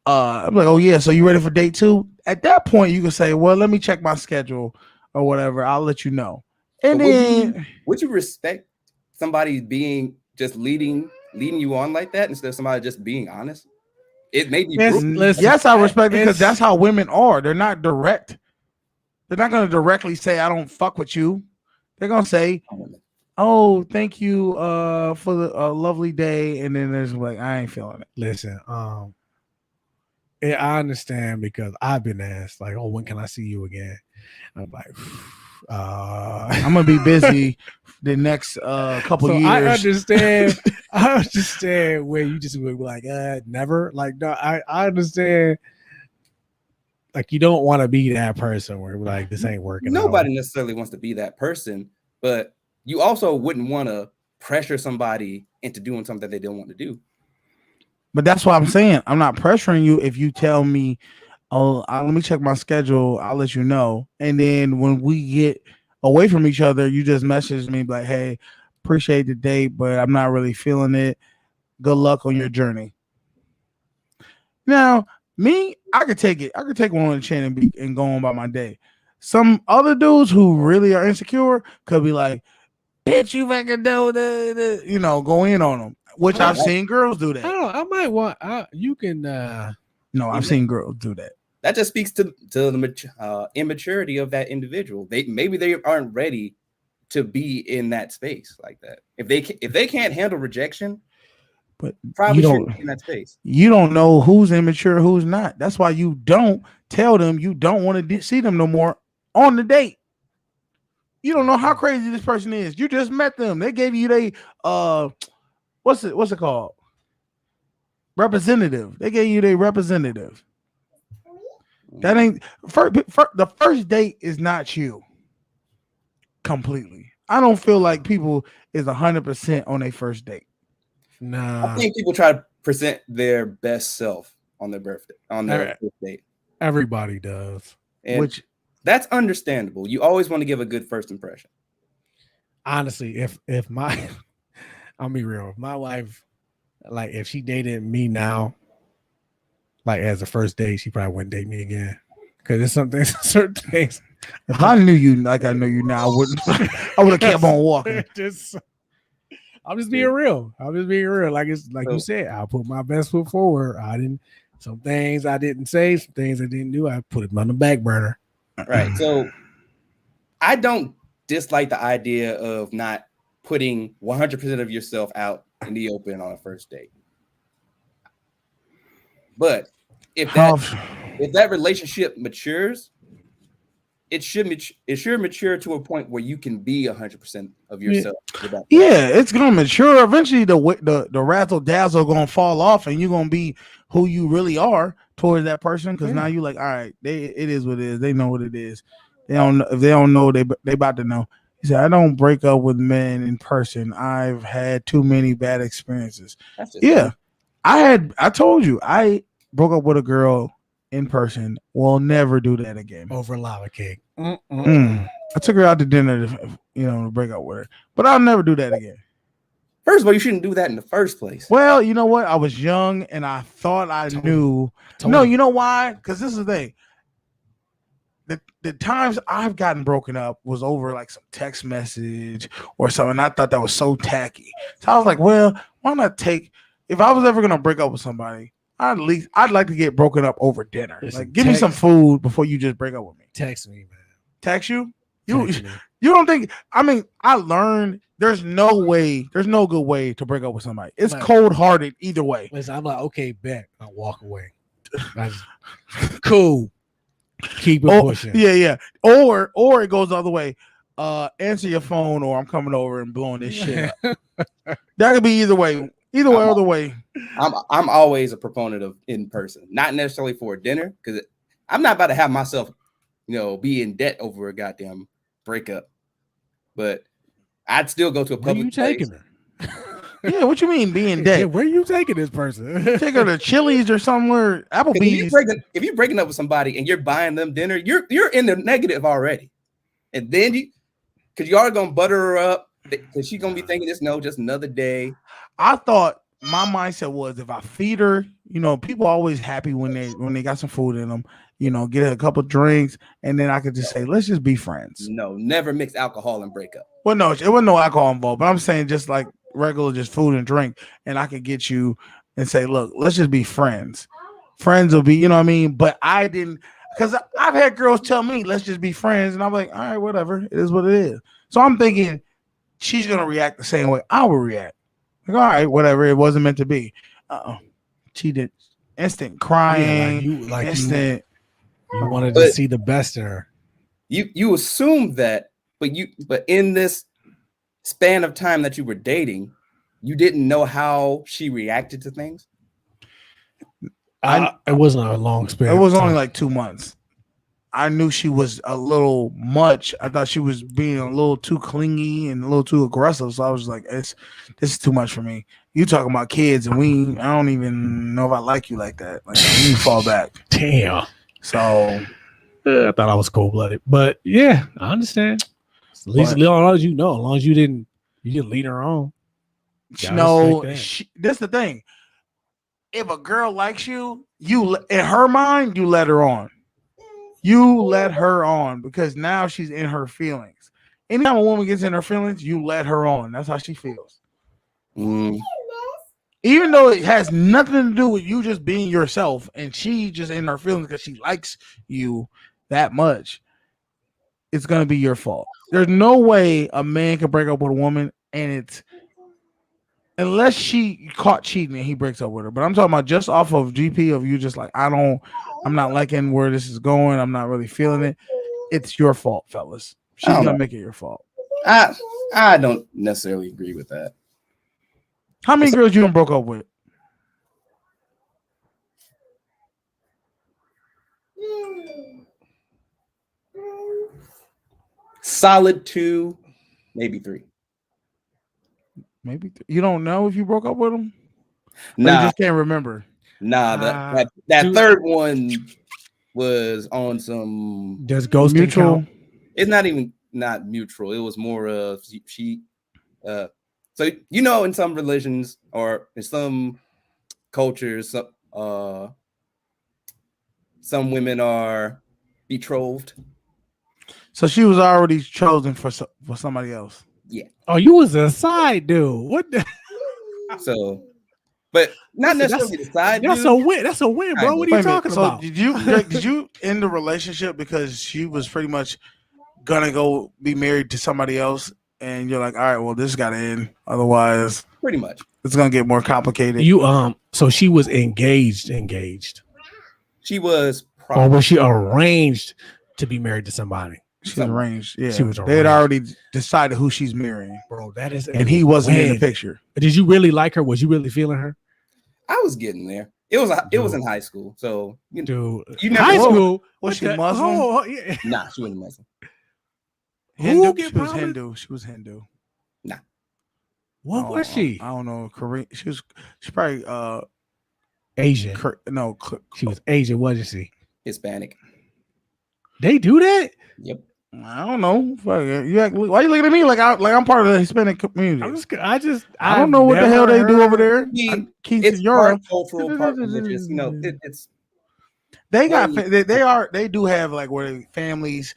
I'm like, "Oh yeah, so you ready for date 2?" At that point, you can say, "Well, let me check my schedule or whatever. I'll let you know." And then would you respect somebody being just leading you on like that instead of somebody just being honest? It may be yes, I respect it because that's how women are. They're not direct. They're not going to directly say, "I don't fuck with you." They're going to say, "Oh, thank you for the lovely day," and then there's like, "I ain't feeling it." Listen, I understand because I've been asked like, "Oh, when can I see you again?" I'm like, I'm gonna be busy the next couple years. I understand. I understand where you just would be like, never. Like, no, I understand. Like, you don't want to be that person where like this ain't working. Nobody necessarily wants to be that person, but you also wouldn't want to pressure somebody into doing something they don't want to do. But that's what I'm saying. I'm not pressuring you if you tell me, "Oh, let me check my schedule. I'll let you know." And then when we get away from each other, you just message me like, "Hey, appreciate the date, but I'm not really feeling it. Good luck on your journey." Now, me, I could take it. I could take one on the chin and go on by my day. Some other dudes who really are insecure could be like, "Bitch, you fucking know the," you know, go in on them. Which I've seen girls do that. I don't know. I might want. You can. No, I've seen girls do that. That just speaks to the immaturity of that individual. Maybe they aren't ready to be in that space like that. If they can't handle rejection, but probably shouldn't be in that space. You don't know who's immature, who's not. That's why you don't tell them you don't want to see them no more on the date. You don't know how crazy this person is. You just met them. They gave you what's it called? Representative. They gave you their representative. That ain't the first date is not you completely. I don't feel like people is 100% on their first date. Nah, I think people try to present their best self on their birthday, on their first date. Everybody does, and that's understandable. You always want to give a good first impression. Honestly, if my, I'll be real, if my wife, like if she dated me now, like as a first date, she probably wouldn't date me again because there's something, certain things. If I knew you like I know you now, I wouldn't. I would have kept on walking. I'm just being real. I'm just being real. Like it's like you said, I'll put my best foot forward. Some things I didn't say, some things I didn't do, I put them on the back burner. Right. So I don't dislike the idea of not putting 100% of yourself out in the open on a first date. But if that relationship matures, it should mature to a point where you can be 100% of yourself. Yeah, it's gonna mature. Eventually, the razzle dazzle gonna fall off, and you're gonna be who you really are towards that person. Because now you like, all right, it is what it is. They know what it is. They don't. If they don't know, they about to know. He said, "I don't break up with men in person. I've had too many bad experiences." Yeah, I told you, I broke up with a girl in person. We'll never do that again. Over lava cake. I took her out to dinner to break up with her, but I'll never do that again. First of all, you shouldn't do that in the first place. Well, you know what? I was young and I thought I knew. No, you know why? Because this is the thing. The times I've gotten broken up was over like some text message or something. I thought that was so tacky. So I was like, well, why not take if I was ever gonna break up with somebody, I'd like to get broken up over dinner. Listen, Like, give me some food before you just break up with me. Text me, man. Text you? Text me. You don't think? I mean, I learned there's no good way to break up with somebody. It's Like- cold hearted either way. Listen, I'm like, okay, bet. I walk away. Cool. Keep it pushing. Yeah. Or it goes the other way. Answer your phone, or I'm coming over and blowing this shit up. That could be either way. Either way. I'm always a proponent of in person, not necessarily for a dinner, because I'm not about to have myself, be in debt over a goddamn breakup. But I'd still go to a Where public you place. taking her? Yeah, what you mean being dead? Yeah, where you taking this person? Take her to Chili's or somewhere. Applebee's. If you're breaking up with somebody and you're buying them dinner, you're in the negative already. And then because you are gonna butter her up, because she's gonna be thinking it's just another day. I thought my mindset was if I feed her, people are always happy when they got some food in them. Get her a couple drinks, and then I could just say, let's just be friends. No, never mix alcohol and break up. Well, no, it wasn't no alcohol involved, but I'm saying just like regular, just food and drink, and I could get you and say, look, let's just be friends. Friends will be, you know what I mean? But I didn't, because I've had girls tell me, let's just be friends, and I'm like, all right, whatever, it is what it is. So I'm thinking she's gonna react the same way I will react. Like, all right, whatever, it wasn't meant to be. She did instant crying, instant. You wanted to see the best in her. You assumed that, but in this span of time that you were dating, you didn't know how she reacted to things. It wasn't a long span. It was only like 2 months. I knew she was a little much. I thought she was being a little too clingy and a little too aggressive. So I was like, this is too much for me. You talking about kids, and I don't even know if I like you like that. Like, you fall back. Damn. So I thought I was cold blooded, but yeah, I understand. At least as long as you know, as long as you didn't lead her on. No, that's the thing. If a girl likes you, in her mind, you let her on. You let her on because now she's in her feelings. Anytime a woman gets in her feelings, you let her on. That's how she feels. Even though it has nothing to do with you just being yourself, and she just in her feelings because she likes you that much, it's gonna be your fault. There's no way a man can break up with a woman, and it's unless she caught cheating and he breaks up with her. But I'm talking about just off of GP of you just like, I'm not liking where this is going. I'm not really feeling it. It's your fault, fellas. She's gonna make it your fault. I don't necessarily agree with that. How many girls you done broke up with? Solid 2, maybe 3. Maybe you don't know if you broke up with them. Nah, you just can't remember. Nah, that third one was on some. Does ghosting mutual? count? It's not mutual. It was more of she. So in some religions or in some cultures, some women are betrothed. So she was already chosen for somebody else. Yeah. Oh, you was a side dude. What? So, but not necessarily the side. That's a win. That's a win, bro. What are you talking about? Did you end the relationship because she was pretty much gonna go be married to somebody else, and you're like, all right, well, this got to end, otherwise, pretty much, it's gonna get more complicated. So she was engaged. She was, or was she arranged to be married to somebody? She's arranged. Yeah, she was. They had already decided who she's marrying, bro. That is, and he wasn't in the picture. Did you really like her? Was you really feeling her? I was getting there. It was in high school, so you never high school. Was she Muslim? Yeah. Nah, she wasn't Muslim. Hindu. She was Hindu. Nah. What was she? I don't know. Korean. She's probably Asian. She was Asian, wasn't she? Hispanic. They do that? Yep. I don't know. Why are you looking at me like I'm part of the Hispanic community? I don't know what the hell they do over there. It's part cultural, part religious. It's they do have like where families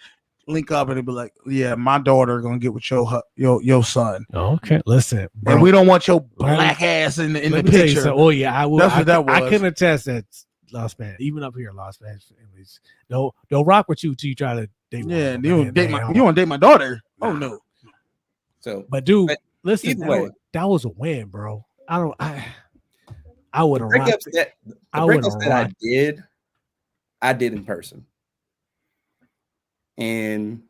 link up and it'd be like, yeah, my daughter gonna get with your son. Okay, listen, bro. And we don't want your black ass in the Let me tell you picture. something. Oh yeah, I will. That's what that I was. can attest that Las Vegas, even up here in Las Vegas, they'll rock with you till you try to date. Yeah, one you want to date my daughter? Oh no. So, but dude, listen, either way, that was a win, bro. I would have rocked it. The breakups that I did in person, and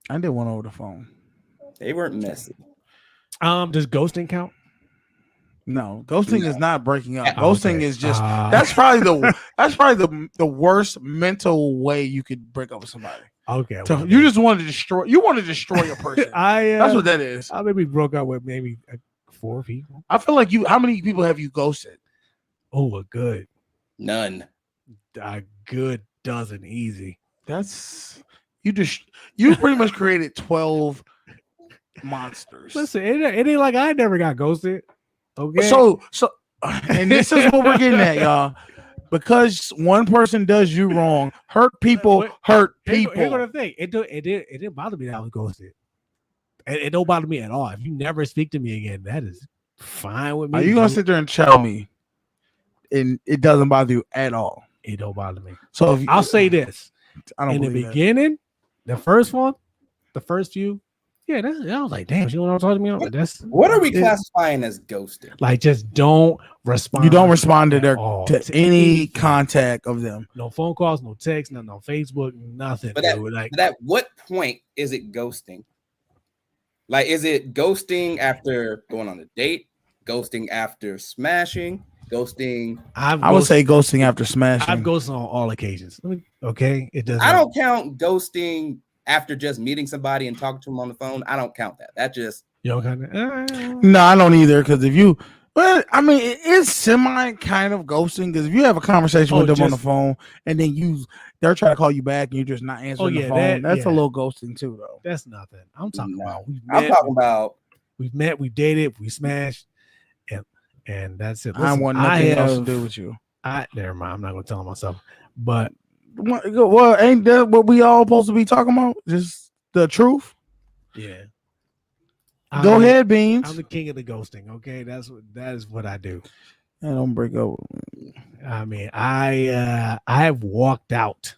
I did one over the phone. They weren't messy. Does ghosting count? No, ghosting is not breaking up. Oh, Ghosting okay. is just that's probably the worst mental way you could break up with somebody. Okay, So you just want to destroy. You want to destroy a person. That's what that is. I maybe broke up with maybe 4 people. I feel like you. How many people have you ghosted? Oh, a good none. A good dozen, easy. That's you pretty much created 12 monsters. Listen, it ain't like I never got ghosted. Okay, so and this is what we're getting at, y'all. Because one person does you wrong, hurt people. Here's the thing. It didn't bother me that I was ghosted. It don't bother me at all. If you never speak to me again, that is fine with me. Are you gonna sit there and tell me, and it doesn't bother you at all? It don't bother me. So I'll say this: I don't in the believe that. beginning, the first one, the first few, yeah, I was like, damn, you want to talk to me? What are we classifying as ghosting? Like, just don't respond. You don't respond to their all. to any contact of them. No phone calls, no text, nothing on Facebook, nothing. But at what point is it ghosting? Like, is it ghosting after going on a date? Ghosting after smashing? Ghosting? I would say ghosting after smashing. I've ghosted on all occasions. Okay, it doesn't. I don't count ghosting after just meeting somebody and talking to them on the phone. I don't count that. That just you don't count that. No, I don't either. Because if you, well, I mean, it's semi kind of ghosting. Because if you have a conversation with them on the phone and then they're trying to call you back and you're just not answering the phone, that's a little ghosting too, though. That's nothing. I'm talking about we've met, we've dated, we smashed, and that's it. Listen, I want nothing else to do with you. Never mind. I'm not gonna tell myself, but well, ain't that what we all supposed to be talking about? Just the truth. Yeah. Go ahead, Beans. I'm the king of the ghosting. Okay, that is what I do. I don't break up. I mean, I have walked out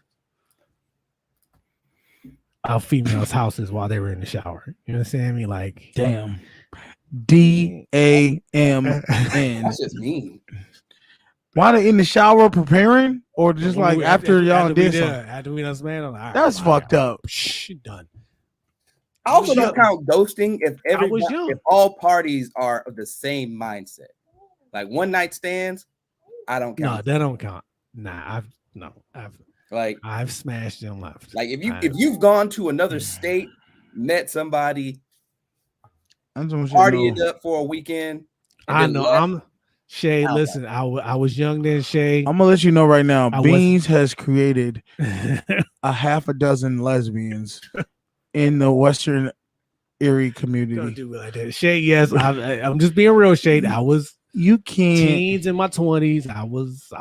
of females' houses while they were in the shower. You understand? I mean, like, damn. DAMN. That's just mean. Why they in the shower preparing, or just like after y'all did something? After we done smashed, right, that's fucked up. Done. I also don't count ghosting if all parties are of the same mindset. Like one night stands, I don't count. No, that don't count. Nah, I've smashed and left. Like if you've gone to another state, met somebody, partied up for a weekend. I know. Shay, listen, I was young then, Shay. I'm gonna let you know right now. Beans has created a half a dozen lesbians in the Western Erie community. Don't do it like that, Shay. Yes, I'm just being real, Shay. I was teens in my 20s. I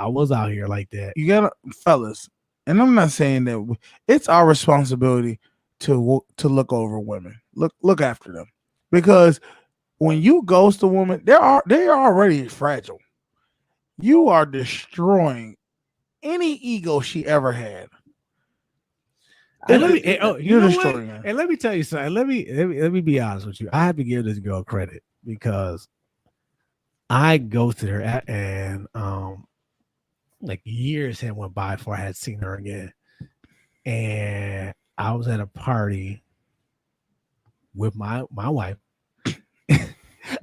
was out here like that. You gotta, fellas, and I'm not saying that it's our responsibility to look over women, look after them, because when you ghost a woman, they are already fragile. You are destroying any ego she ever had. And let me tell you something. Let me be honest with you. I have to give this girl credit because I ghosted her and like years had went by before I had seen her again. And I was at a party with my wife.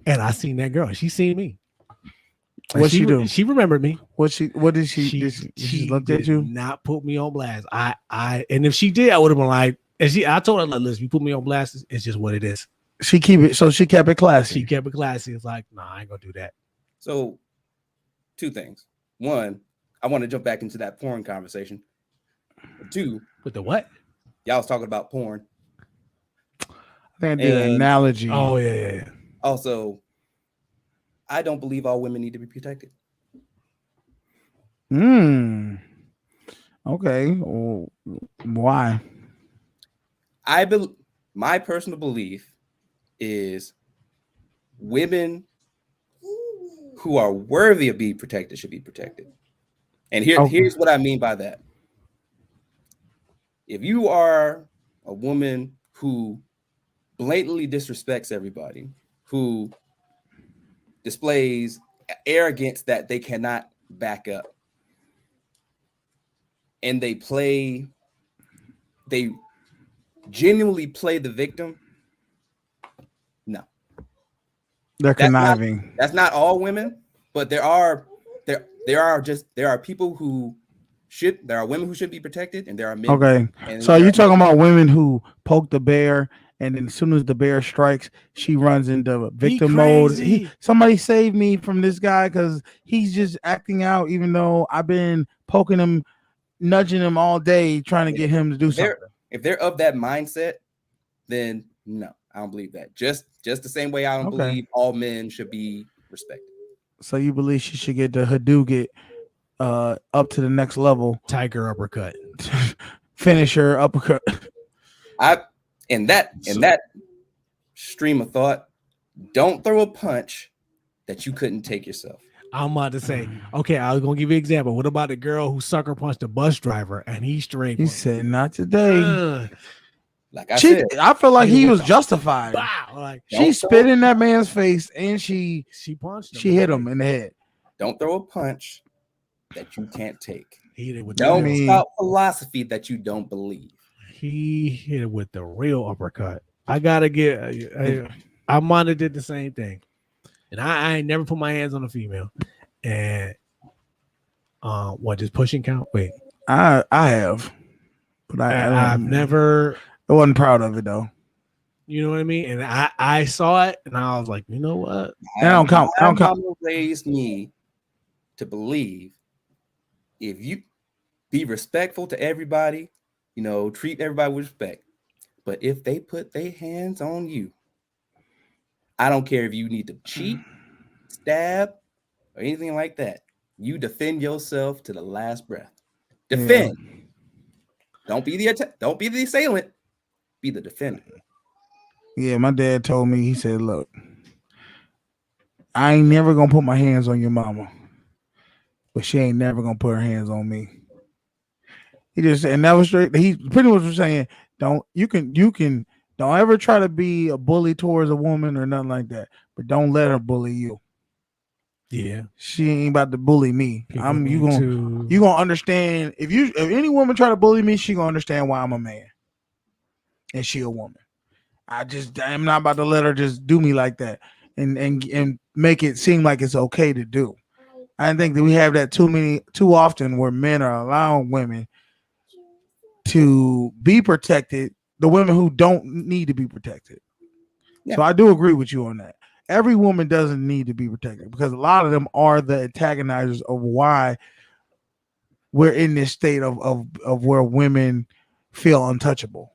And I seen that girl. She seen me. What she do? She remembered me. What did she? She looked at you. Not put me on blast. And if she did, I would have been like. And I told her, like, listen, you put me on blast. It's just what it is. She kept it classy. She kept it classy. It's like, nah, I ain't gonna do that. So, two things. One, I want to jump back into that porn conversation. Two, with the what? Y'all was talking about porn. I think I did an analogy. Oh yeah. Also, I don't believe all women need to be protected. Okay. Well, why? My personal belief is women who are worthy of being protected should be protected. And here's what I mean by that. If you are a woman who blatantly disrespects everybody, who displays arrogance that they cannot back up, and they genuinely play the victim, no. They're conniving. That's not all women, but there are people who there are women who should be protected, and there are men. Okay. So are you talking about women who poke the bear, and then as soon as the bear strikes, she runs into victim mode? Somebody save me from this guy because he's just acting out, even though I've been poking him, nudging him all day, trying to get him to do something. If they're of that mindset, then no, I don't believe that. Just the same way I don't believe all men should be respected. So you believe she should get the Hadouken up to the next level? Tiger uppercut. Finisher uppercut. In that stream of thought, don't throw a punch that you couldn't take yourself. I'm about to say, okay, I was gonna give you an example. What about the girl who sucker punched the bus driver and he straight? He said, "Not today." Like I said, I feel like he was justified. Wow, like she spit in that man's face and she punched him. She hit him in the head. Don't throw a punch that you can't take. He hit it with don't stop philosophy that you don't believe. He hit it with the real uppercut. I gotta get. Amanda did the same thing, and I ain't never put my hands on a female. And what, just pushing count? Wait, I have, but I've never. I wasn't proud of it though. You know what I mean? And I saw it, and I was like, you know what? I don't count. My mama raised me to believe if you be respectful to everybody, treat everybody with respect. But if they put their hands on you, I don't care if you need to cheat, stab, or anything like that. You defend yourself to the last breath. Defend. Yeah. Don't be the assailant. Be the defender. Yeah, my dad told me, he said, look, I ain't never gonna put my hands on your mama, but she ain't never gonna put her hands on me. He just, and that was straight. He pretty much was saying, don't ever try to be a bully towards a woman or nothing like that, but don't let her bully you. Yeah, she ain't about to bully me. You gonna understand if any woman try to bully me, she gonna understand why I'm a man and she a woman. I'm not about to let her just do me like that and make it seem like it's okay to do. I think that we have that too often where men are allowing women to be protected, the women who don't need to be protected. Yeah. So I do agree with you on that. Every woman doesn't need to be protected because a lot of them are the antagonizers of why we're in this state of where women feel untouchable.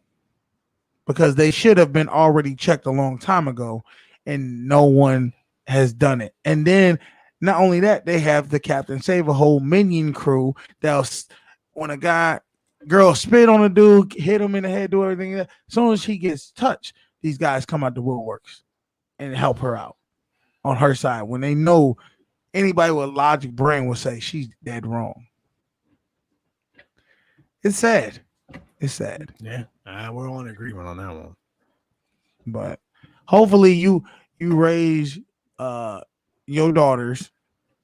Because they should have been already checked a long time ago and no one has done it. And then not only that, they have the Captain Save a whole minion crew that when a girl spit on a dude, hit him in the head, do everything. As soon as he gets touched, these guys come out the woodworks and help her out on her side when they know anybody with a logic brain will say she's dead wrong. It's sad. It's sad. Yeah, we're all in agreement on that one. But hopefully you raise your daughters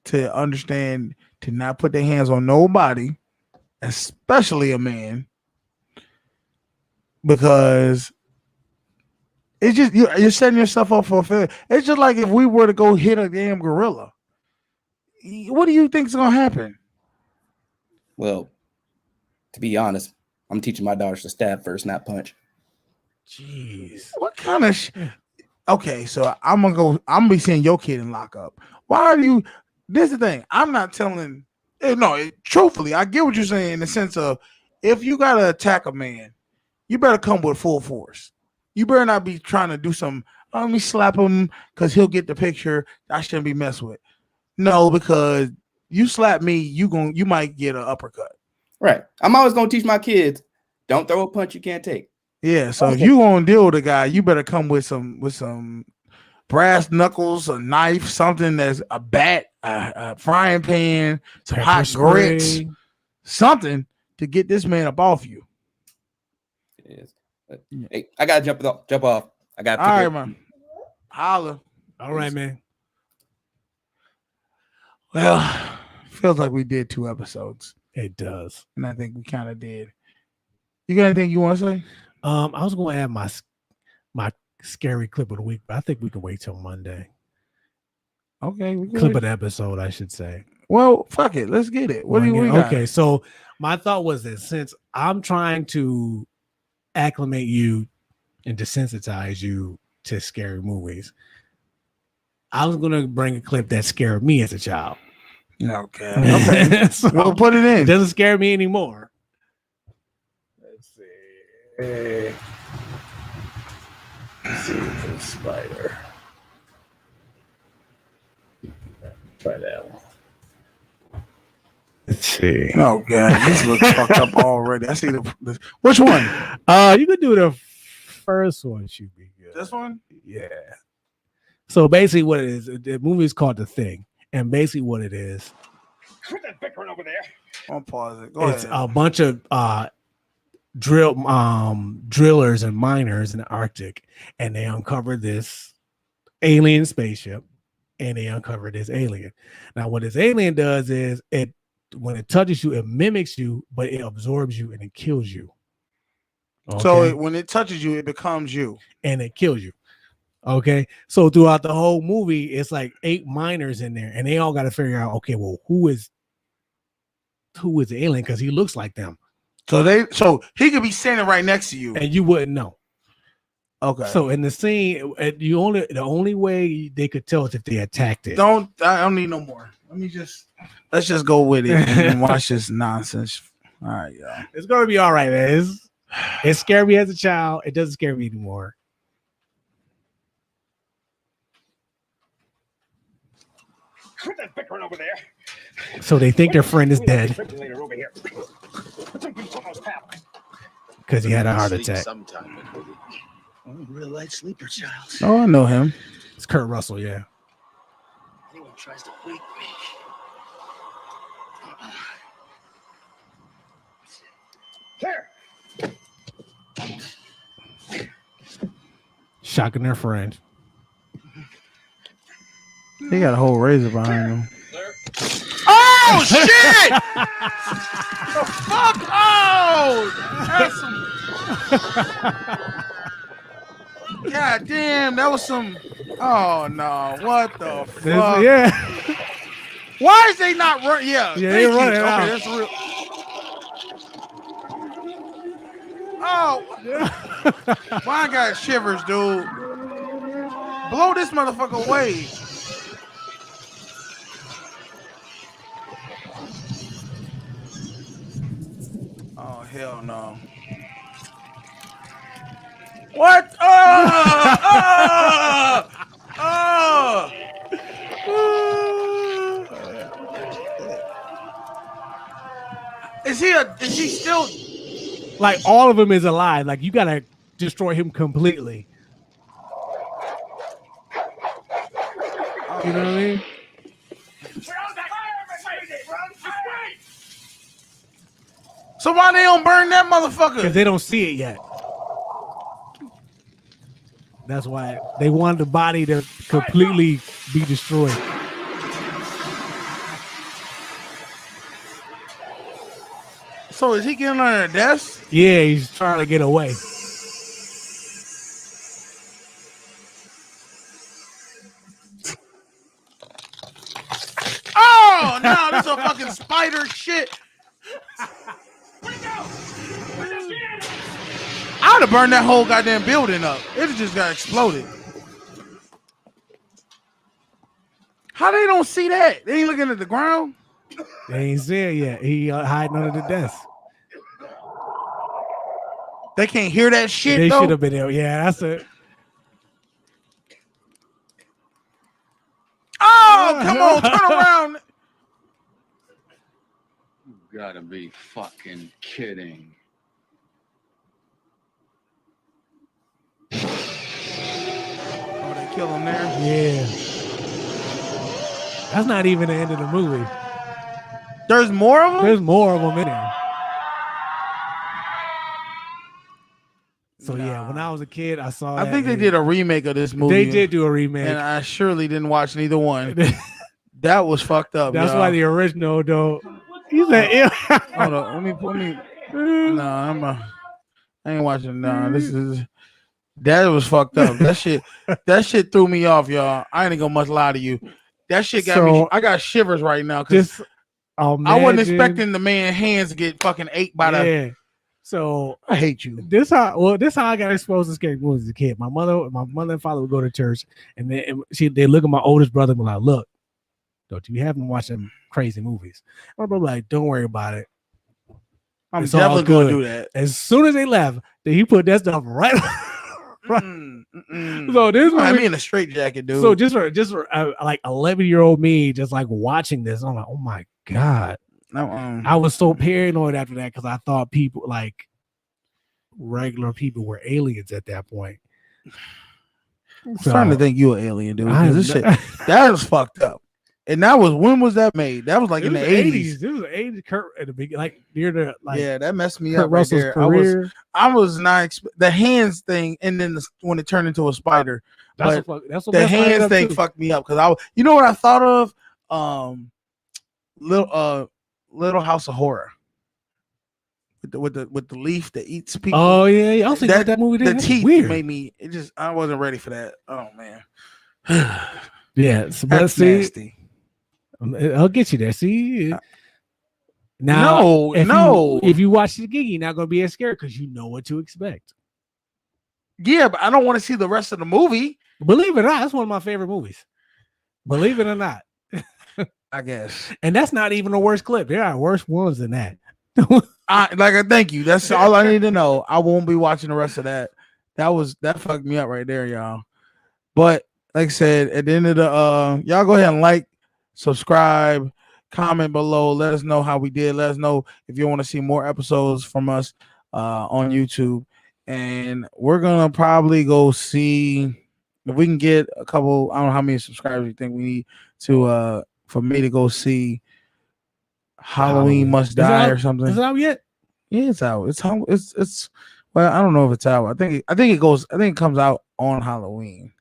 to understand to not put their hands on nobody, especially a man, because it's just you're setting yourself up for a failure. It's just like if we were to go hit a damn gorilla. What do you think is gonna happen? Well, to be honest, I'm teaching my daughters to stab first, not punch. Jeez, what kind of Okay, so I'm gonna be seeing your kid in lockup. Why are you? This is the thing. I'm not telling. Truthfully, I get what you're saying in the sense of if you gotta attack a man, you better come with full force. You better not be trying to do some. Let me slap him because he'll get the picture. I shouldn't be messed with. No, because you slap me, you might get an uppercut. Right. I'm always gonna teach my kids, don't throw a punch you can't take. Yeah, so if you gonna deal with a guy, you better come with some brass knuckles, a knife, something that's a bat, a frying pan, some Pepper hot grits, spray. something to get this man up off you. Yes. Hey, I gotta jump off. I gotta All pick right, up. man. Holla. All right, man. Well, feels like we did 2 episodes, It does. and I think we kind of did. You got anything you want to say? I was going to add my scary clip of the week, but I think we can wait till Monday. Okay, we can Clip wait. of the episode, I should say. Well, fuck it. Let's get it. What do you got? Okay, so my thought was that since I'm trying to acclimate you and desensitize you to scary movies, I was gonna bring a clip that scared me as a child. Okay. Okay. So we'll put it in. It doesn't scare me anymore. Let's see. Let's see the spider. Try that one. Let's see. Oh god, this looks fucked up already. I see the which one? You could do the first one. Should be good. This one? Yeah. So basically, what it is, the movie is called The Thing, and basically what it is, Quit that bickering over there. I'll pause it. Go it's ahead. a bunch of drillers and miners in the Arctic, and they uncover this alien spaceship, and they uncover this alien. Now, what this alien does is when it touches you, it mimics you, but it absorbs you and it kills you. Okay? So when it touches you, it becomes you, and it kills you. Okay, so throughout the whole movie, it's like 8 miners in there, and they all got to figure out, okay, well, who is the alien? Because he looks like them. So he could be standing right next to you, and you wouldn't know. Okay. So in the scene, the only way they could tell is if they attacked it. I don't need no more. Let's just go with it and watch this nonsense. All right, y'all. It's gonna be all right, man. It scared me as a child. It doesn't scare me anymore. Quit that bickering over there. So they think their friend is dead Refrigerator over here. What's up with those pal? because he had a heart attack. Sometime, I'm a real light sleeper, child. Oh, I know him. It's Kurt Russell, yeah. Anyone tries to wake me. Here. Shocking their friend. He got a whole razor behind him. Oh shit! The fuck! Oh, that's some. God damn, that was some. Oh no! What the fuck? Yeah. Why is they not run? Yeah, Yeah, thank they you. running Okay, out. that's real. Oh, mine got shivers, dude. Blow this motherfucker away. Oh hell no! What? Oh! Oh! Is he still? Like all of them is alive. Like you gotta destroy him completely. You know what I mean? So why they don't burn that motherfucker? Because they don't see it yet. That's why they wanted the body to completely be destroyed. So is he getting under the desk? Yeah, he's trying to get away. Oh no, this is a fucking spider shit. I would have burned that whole goddamn building up. It just got exploded. How they don't see that? They ain't looking at the ground. They ain't see it yet. He hiding under the desk. They can't hear that shit. They though? should have been there. Yeah, that's it. Oh, come on, turn around. You gotta be fucking kidding. kill him there. Yeah. That's not even the end of the movie. There's more of them? There's more of them in there. So yeah, when I was a kid, I saw that. I think they did a remake of this movie. They did do a remake. And I surely didn't watch neither one. That was fucked up. That's y'all. why the original though. You said hold on, let me no, I ain't watching. No, that was fucked up. That shit threw me off, y'all. I ain't gonna much lie to you. That shit got me. I got shivers right now because I wasn't expecting the man's hands to get fucking ate by the. So I hate you. This how I got exposed to scary movies as a kid. My mother and father would go to church, and they look at my oldest brother and be like, "Look, don't you have him watching crazy movies?" My brother like, "Don't worry about it. I'm It's definitely all gonna good." do that. As soon as they left, then he put that stuff right. So this I movie, mean, a straight jacket, dude. So just for like 11-year-old me, just like watching this, I'm like, oh my god. I was so paranoid after that because I thought people like regular people were aliens at that point. I'm starting to think you an alien, dude. This shit, that was fucked up. And that was when was that made? That was like in the 80s. It was the 80s. Kurt at the beginning, like near the yeah, that messed me Kurt up right Russell's there. career. I was not the hands thing, and then when it turned into a spider. That's but that's what the hands thing fucked me up because you know what I thought of? Little House of Horror. With the leaf that eats people. Oh yeah, I was thinking about that movie. The teeth weird. made me. I wasn't ready for that. Oh man. Yeah, but see, nasty. I'll get you there. See, now if you watch the gig, you're not gonna be as scared because you know what to expect. Yeah, but I don't want to see the rest of the movie. Believe it or not, that's one of my favorite movies. Believe it or not, I guess. And that's not even the worst clip. There are worse ones than that. Thank you. That's all I need to know. I won't be watching the rest of that. That fucked me up right there, y'all. But like I said, at the end of the y'all go ahead and like, subscribe, comment below. Let us know how we did. Let us know if you want to see more episodes from us on YouTube. And we're gonna probably go see if we can get a couple. I don't know how many subscribers you think we need to for me to go see Halloween Must Die or something. Is it out yet? Yeah, it's out. It's well, I don't know if it's out. I think it comes out on Halloween.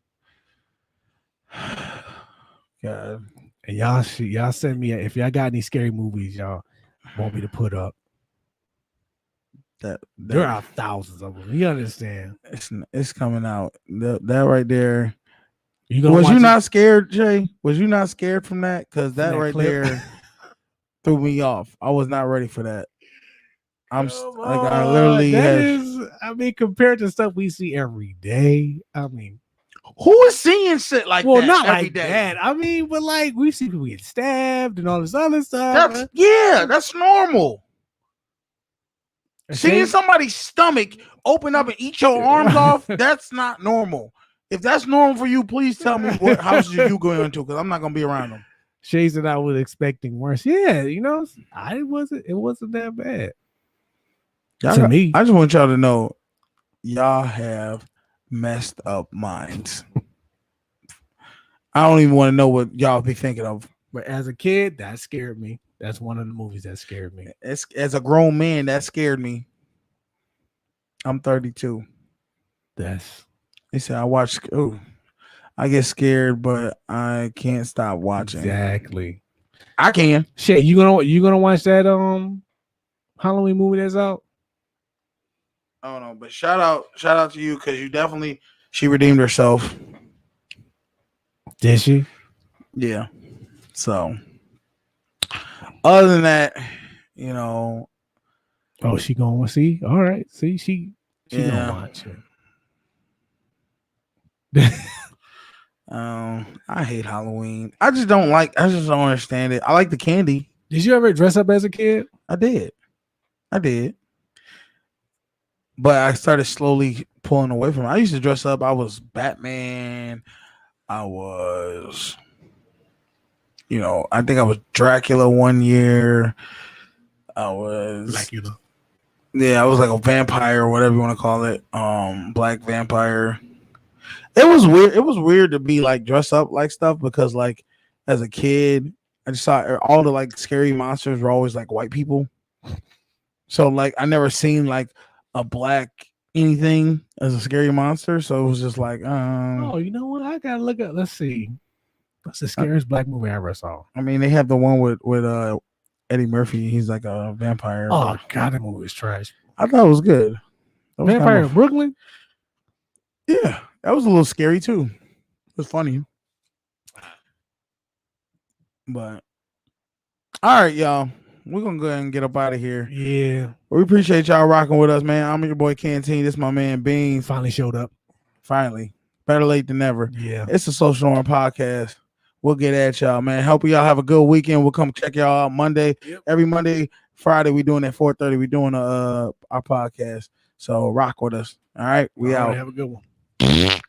God. And y'all send me if y'all got any scary movies y'all want me to put up. There are thousands of them. You understand? It's coming out. That right there. Was you not scared, Jay? Was you not scared from that? Because that right clip? there threw me off. I was not ready for that. I mean, compared to stuff we see every day. I mean, who is seeing shit like that? Well, not every like day? that. I mean, but like we see people get stabbed and all this other stuff. That's normal. Seeing somebody's stomach open up and eat your arms off, that's not normal. If that's normal for you, please tell me what houses you going to, because I'm not gonna be around them. Shades that I was expecting worse. Yeah, it wasn't that bad. To me. I just want y'all to know y'all have messed up minds. I don't even want to know what y'all be thinking of. But as a kid, that scared me. That's one of the movies that scared me. As a grown man, that scared me. I'm 32. They said I get scared, but I can't stop watching. Exactly. I can. Shit, you gonna watch that Halloween movie that's out? I don't know, but shout out to you because she redeemed herself. Did she? Yeah. So other than that, oh, she gonna see? All right. See, she gonna watch it. I hate Halloween. I just don't understand it. I like the candy. Did you ever dress up as a kid? I did. But I started slowly pulling away from it. I used to dress up. I was Batman. I was, I think I was Dracula one year. I was Dracula. Yeah, I was like a vampire or whatever you want to call it. Black vampire. It was weird. It was weird to be like dressed up like stuff because like as a kid, I just saw all the like scary monsters were always like white people. So like I never seen like a black anything as a scary monster. So it was just like, Oh, you know what? I gotta look at. Let's see. What's the scariest black movie I ever saw? I mean, they have the one with Eddie Murphy. He's like a vampire. Oh God, that movie was trash. I thought it was good. That was Vampire kind in Brooklyn. Yeah, that was a little scary too. It was funny. But all right, y'all. We're gonna go ahead and get up out of here. Yeah. We appreciate y'all rocking with us, man. I'm your boy Canteen. This is my man Bean. Finally showed up. Finally. Better late than never. Yeah. It's a Social Norm podcast. We'll get at y'all, man. Hope y'all have a good weekend. We'll come check y'all out Monday. Yep. Every Monday, Friday, we doing at 4:30. We doing our podcast. So rock with us. All right. We All out. right, have a good one.